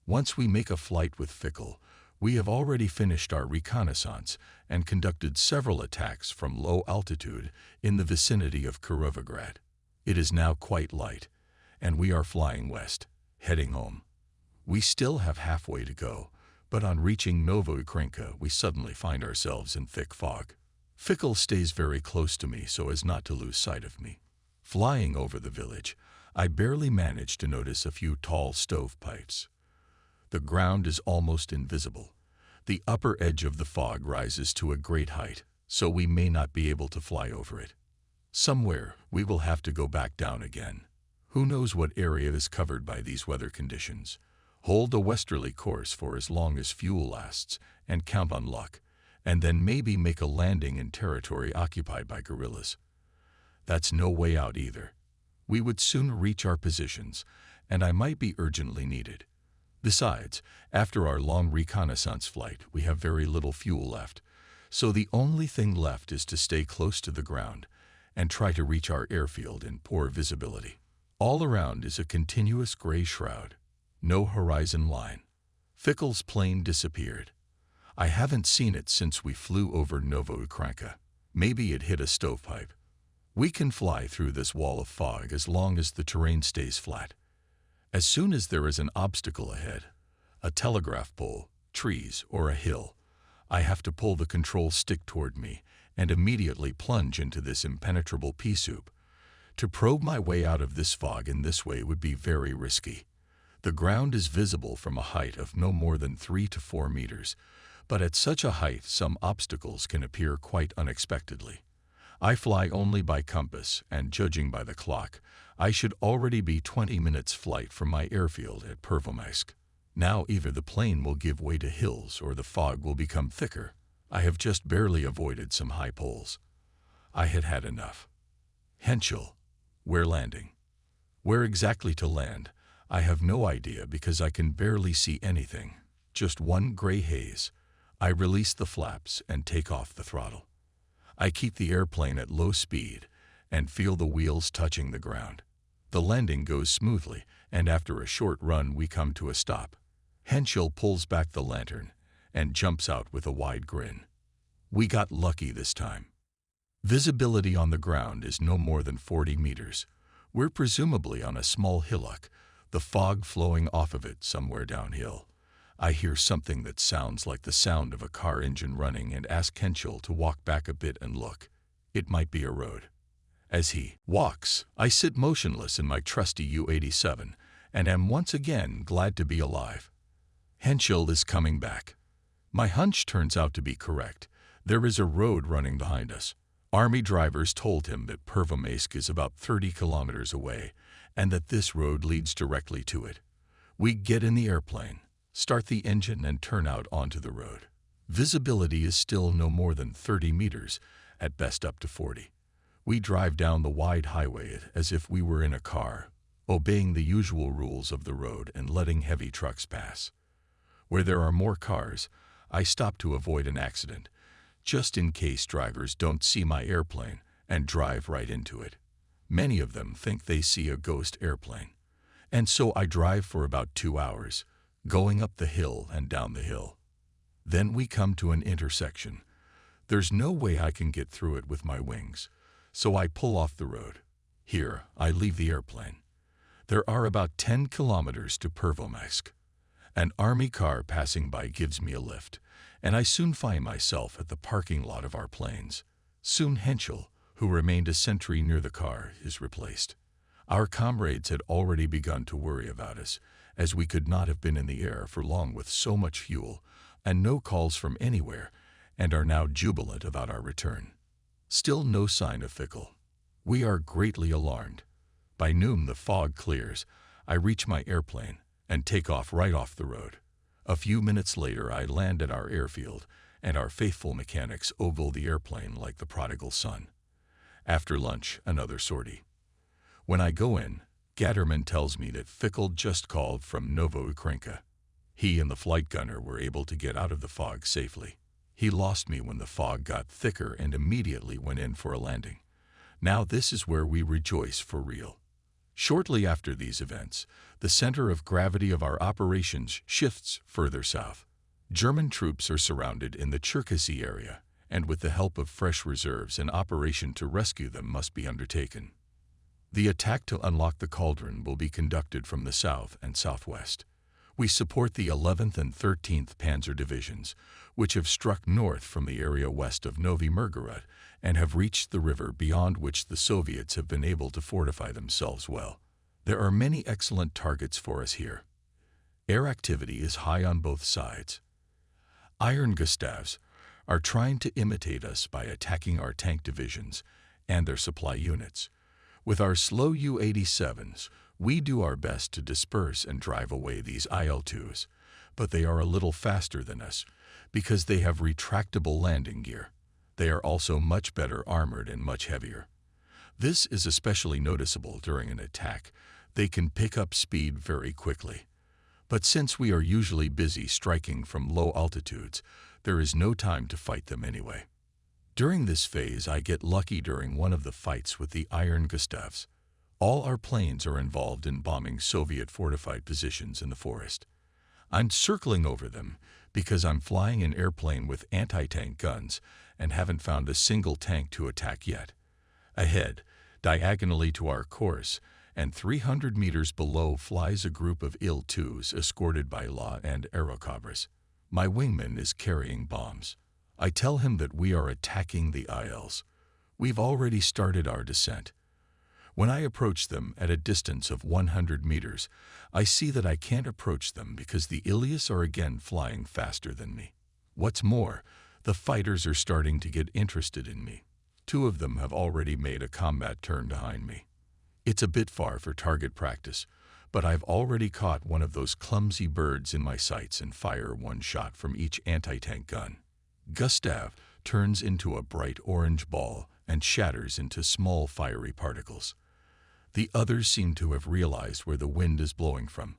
Once we make a flight with Fickle, we have already finished our reconnaissance and conducted several attacks from low altitude in the vicinity of Kirovograd. It is now quite light, and we are flying west, heading home. We still have halfway to go, but on reaching Novoukrinka we suddenly find ourselves in thick fog. Fickle stays very close to me so as not to lose sight of me. Flying over the village, I barely manage to notice a few tall stovepipes. The ground is almost invisible. The upper edge of the fog rises to a great height, so we may not be able to fly over it. Somewhere we will have to go back down again. Who knows what area is covered by these weather conditions? Hold a westerly course for as long as fuel lasts and count on luck, and then maybe make a landing in territory occupied by guerrillas. That's no way out either. We would soon reach our positions, and I might be urgently needed. Besides, after our long reconnaissance flight, we have very little fuel left, so the only thing left is to stay close to the ground and try to reach our airfield in poor visibility. All around is a continuous gray shroud. No horizon line. Fickle's plane disappeared. I haven't seen it since we flew over Novoukrinka. Maybe it hit a stovepipe. We can fly through this wall of fog as long as the terrain stays flat. As soon as there is an obstacle ahead, a telegraph pole, trees, or a hill, I have to pull the control stick toward me and immediately plunge into this impenetrable pea soup. To probe my way out of this fog in this way would be very risky. The ground is visible from a height of no more than 3 to 4 meters, but at such a height some obstacles can appear quite unexpectedly. I fly only by compass, and judging by the clock, I should already be 20 minutes flight from my airfield at Pervomaisk. Now either the plane will give way to hills or the fog will become thicker. I have just barely avoided some high poles. I had had enough. Henschel, where landing? Where exactly to land? I have no idea because I can barely see anything, just one gray haze. I release the flaps and take off the throttle. I keep the airplane at low speed and feel the wheels touching the ground. The landing goes smoothly, and after a short run we come to a stop. Henschel pulls back the lantern and jumps out with a wide grin. We got lucky this time. Visibility on the ground is no more than 40 meters. We're presumably on a small hillock, the fog flowing off of it somewhere downhill. I hear something that sounds like the sound of a car engine running and ask Henschel to walk back a bit and look. It might be a road. As he walks, I sit motionless in my trusty U-87 and am once again glad to be alive. Henschel is coming back. My hunch turns out to be correct. There is a road running behind us. Army drivers told him that Pervomaysk is about 30 kilometers away and that this road leads directly to it. We get in the airplane, start the engine, and turn out onto the road. Visibility is still no more than 30 meters, at best up to 40. We drive down the wide highway as if we were in a car, obeying the usual rules of the road and letting heavy trucks pass. Where there are more cars, I stop to avoid an accident, just in case drivers don't see my airplane and drive right into it. Many of them think they see a ghost airplane. And so I drive for about 2 hours, going up the hill and down the hill. Then we come to an intersection. There's no way I can get through it with my wings, so I pull off the road. Here, I leave the airplane. There are about 10 kilometers to Pervomaysk. An army car passing by gives me a lift, and I soon find myself at the parking lot of our planes. Soon Henschel, who remained a sentry near the car, is replaced. Our comrades had already begun to worry about us, as we could not have been in the air for long with so much fuel and no calls from anywhere, and are now jubilant about our return. Still no sign of Fickle. We are greatly alarmed. By noon the fog clears. I reach my airplane and take off right off the road. A few minutes later I land at our airfield, and our faithful mechanics ogle the airplane like the prodigal son. After lunch, another sortie. When I go in, Gatterman tells me that Fickle just called from Novo-Ukrinka. He and the flight gunner were able to get out of the fog safely. He lost me when the fog got thicker and immediately went in for a landing. Now this is where we rejoice for real. Shortly after these events, the center of gravity of our operations shifts further south. German troops are surrounded in the Cherkasy area, and with the help of fresh reserves, an operation to rescue them must be undertaken. The attack to unlock the cauldron will be conducted from the south and southwest. We support the 11th and 13th Panzer Divisions, which have struck north from the area west of Novi Mirgorod and have reached the river beyond which the Soviets have been able to fortify themselves well. There are many excellent targets for us here. Air activity is high on both sides. Iron Gustavs are trying to imitate us by attacking our tank divisions and their supply units. With our slow U-87s, we do our best to disperse and drive away these IL-2s, but they are a little faster than us because they have retractable landing gear. They are also much better armored and much heavier. This is especially noticeable during an attack. They can pick up speed very quickly. But since we are usually busy striking from low altitudes, there is no time to fight them anyway. During this phase, I get lucky during one of the fights with the Iron Gustavs. All our planes are involved in bombing Soviet fortified positions in the forest. I'm circling over them because I'm flying an airplane with anti-tank guns and haven't found a single tank to attack yet. Ahead, diagonally to our course, and 300 meters below flies a group of Il-2s escorted by La and Aerocabras. My wingman is carrying bombs. I tell him that we are attacking the ILs. We've already started our descent. When I approach them at a distance of 100 meters, I see that I can't approach them because the Ilias are again flying faster than me. What's more, the fighters are starting to get interested in me. 2 of them have already made a combat turn behind me. It's a bit far for target practice, but I've already caught one of those clumsy birds in my sights and fire 1 shot from each anti-tank gun. Gustav turns into a bright orange ball and shatters into small fiery particles. The others seem to have realized where the wind is blowing from.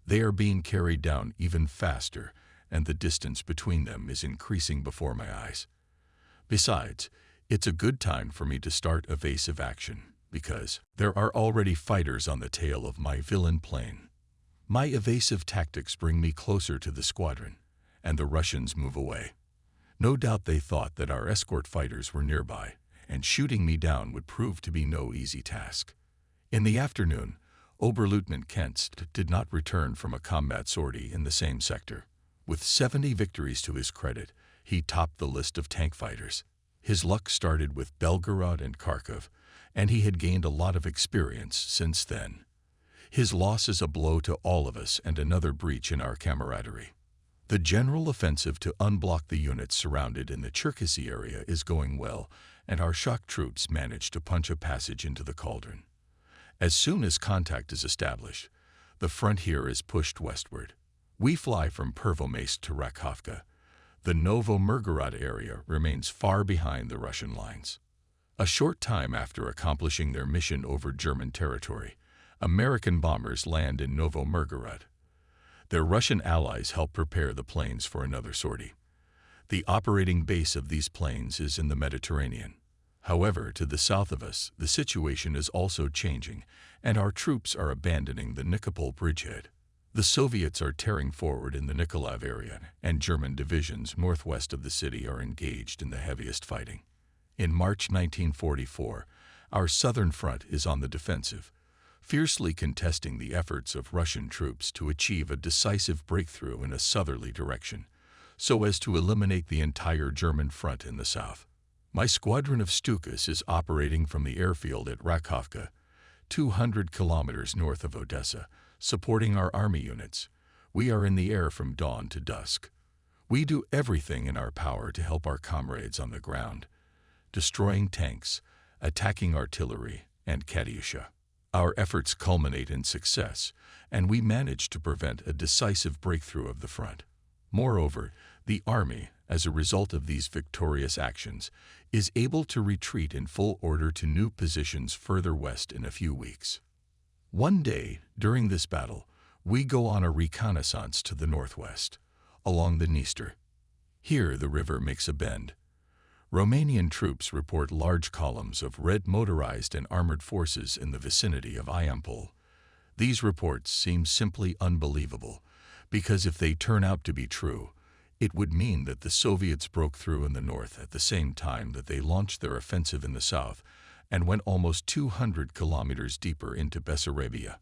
They are being carried down even faster, and the distance between them is increasing before my eyes. Besides, it's a good time for me to start evasive action, because there are already fighters on the tail of my villain plane. My evasive tactics bring me closer to the squadron, and the Russians move away. No doubt they thought that our escort fighters were nearby, and shooting me down would prove to be no easy task. In the afternoon, Oberleutnant Kentz did not return from a combat sortie in the same sector. With 70 victories to his credit, he topped the list of tank fighters. His luck started with Belgorod and Kharkov, and he had gained a lot of experience since then. His loss is a blow to all of us and another breach in our camaraderie. The general offensive to unblock the units surrounded in the Cherkasy area is going well, and our shock troops managed to punch a passage into the cauldron. As soon as contact is established, the front here is pushed westward. We fly from Pervomaysk to Rakhovka. The Novo-Mirgorod area remains far behind the Russian lines. A short time after accomplishing their mission over German territory, American bombers land in Novo-Mirgorod. Their Russian allies help prepare the planes for another sortie. The operating base of these planes is in the Mediterranean. However, to the south of us, the situation is also changing, and our troops are abandoning the Nikopol bridgehead. The Soviets are tearing forward in the Nikolaev area, and German divisions northwest of the city are engaged in the heaviest fighting. In March 1944, our southern front is on the defensive, fiercely contesting the efforts of Russian troops to achieve a decisive breakthrough in a southerly direction, so as to eliminate the entire German front in the south. My squadron of Stukas is operating from the airfield at Rakhovka, 200 kilometers north of Odessa, supporting our army units. We are in the air from dawn to dusk. We do everything in our power to help our comrades on the ground, destroying tanks, attacking artillery, and Katyusha. Our efforts culminate in success, and we manage to prevent a decisive breakthrough of the front. Moreover, the army, as a result of these victorious actions, is able to retreat in full order to new positions further west in a few weeks. One day, during this battle, we go on a reconnaissance to the northwest, along the Dniester. Here the river makes a bend. Romanian troops report large columns of red motorized and armored forces in the vicinity of Iampol. These reports seem simply unbelievable, because if they turn out to be true, it would mean that the Soviets broke through in the north at the same time that they launched their offensive in the south and went almost 200 kilometers deeper into Bessarabia.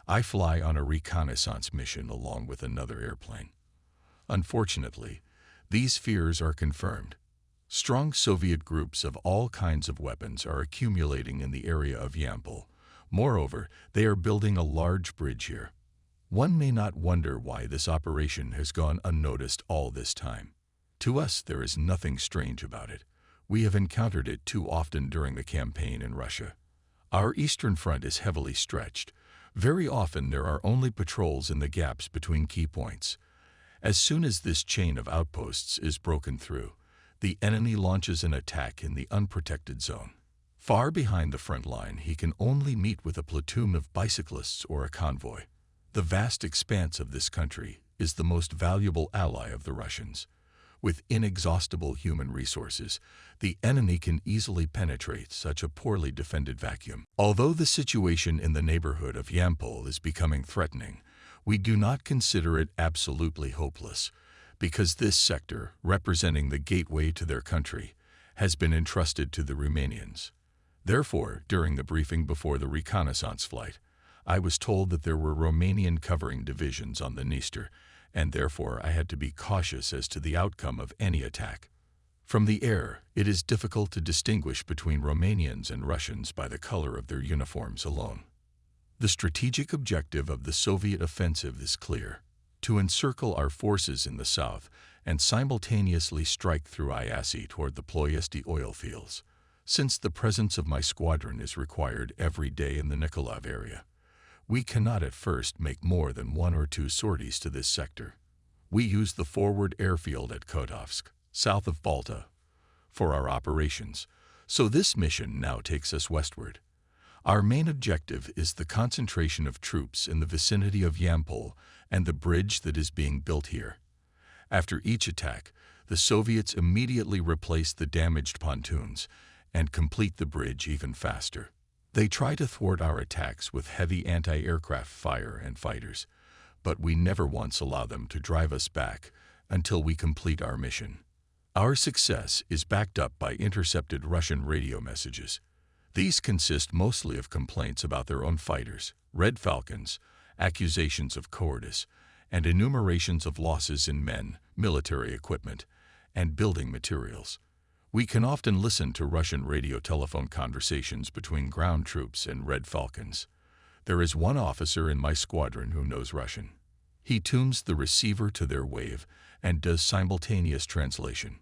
I fly on a reconnaissance mission along with another airplane. Unfortunately, these fears are confirmed. Strong Soviet groups of all kinds of weapons are accumulating in the area of Yampol. Moreover, they are building a large bridge here. One may not wonder why this operation has gone unnoticed all this time. To us, there is nothing strange about it. We have encountered it too often during the campaign in Russia. Our eastern front is heavily stretched. Very often there are only patrols in the gaps between key points. As soon as this chain of outposts is broken through, the enemy launches an attack in the unprotected zone. Far behind the front line, he can only meet with a platoon of bicyclists or a convoy. The vast expanse of this country is the most valuable ally of the Russians. With inexhaustible human resources, the enemy can easily penetrate such a poorly defended vacuum. Although the situation in the neighborhood of Yampol is becoming threatening, we do not consider it absolutely hopeless, because this sector, representing the gateway to their country, has been entrusted to the Romanians. Therefore, during the briefing before the reconnaissance flight, I was told that there were Romanian covering divisions on the Dniester, and therefore I had to be cautious as to the outcome of any attack. From the air, it is difficult to distinguish between Romanians and Russians by the color of their uniforms alone. The strategic objective of the Soviet offensive is clear: to encircle our forces in the south and simultaneously strike through Iasi toward the Ploiesti oil fields. Since the presence of my squadron is required every day in the Nikolaev area, we cannot at first make more than 1 or 2 sorties to this sector. We use the forward airfield at Kotovsk, south of Balta, for our operations, so this mission now takes us westward. Our main objective is the concentration of troops in the vicinity of Yampol and the bridge that is being built here. After each attack, the Soviets immediately replace the damaged pontoons and complete the bridge even faster. They try to thwart our attacks with heavy anti-aircraft fire and fighters, but we never once allow them to drive us back until we complete our mission. Our success is backed up by intercepted Russian radio messages. These consist mostly of complaints about their own fighters, Red Falcons, accusations of cowardice, and enumerations of losses in men, military equipment, and building materials. We can often listen to Russian radio telephone conversations between ground troops and Red Falcons. There is one officer in my squadron who knows Russian. He tunes the receiver to their wave and does simultaneous translation.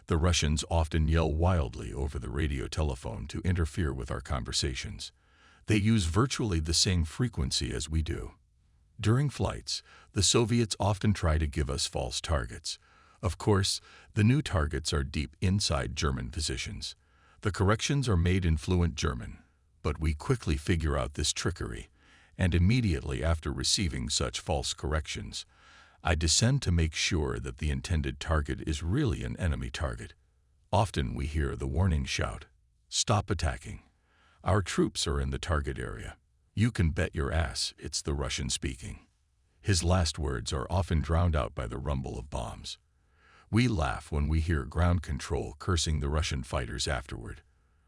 The Russians often yell wildly over the radio telephone to interfere with our conversations. They use virtually the same frequency as we do. During flights, the Soviets often try to give us false targets. Of course, the new targets are deep inside German positions. The corrections are made in fluent German, but we quickly figure out this trickery, and immediately after receiving such false corrections, I descend to make sure that the intended target is really an enemy target. Often we hear the warning shout, "Stop attacking. Our troops are in the target area." You can bet your ass it's the Russian speaking. His last words are often drowned out by the rumble of bombs. We laugh when we hear ground control cursing the Russian fighters afterward.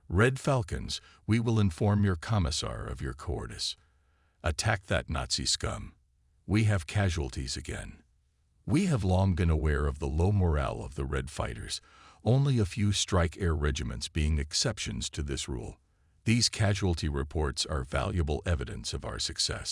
"Red Falcons, we will inform your commissar of your cowardice. Attack that Nazi scum. We have casualties again." We have long been aware of the low morale of the Red fighters, only a few strike air regiments being exceptions to this rule. These casualty reports are valuable evidence of our success.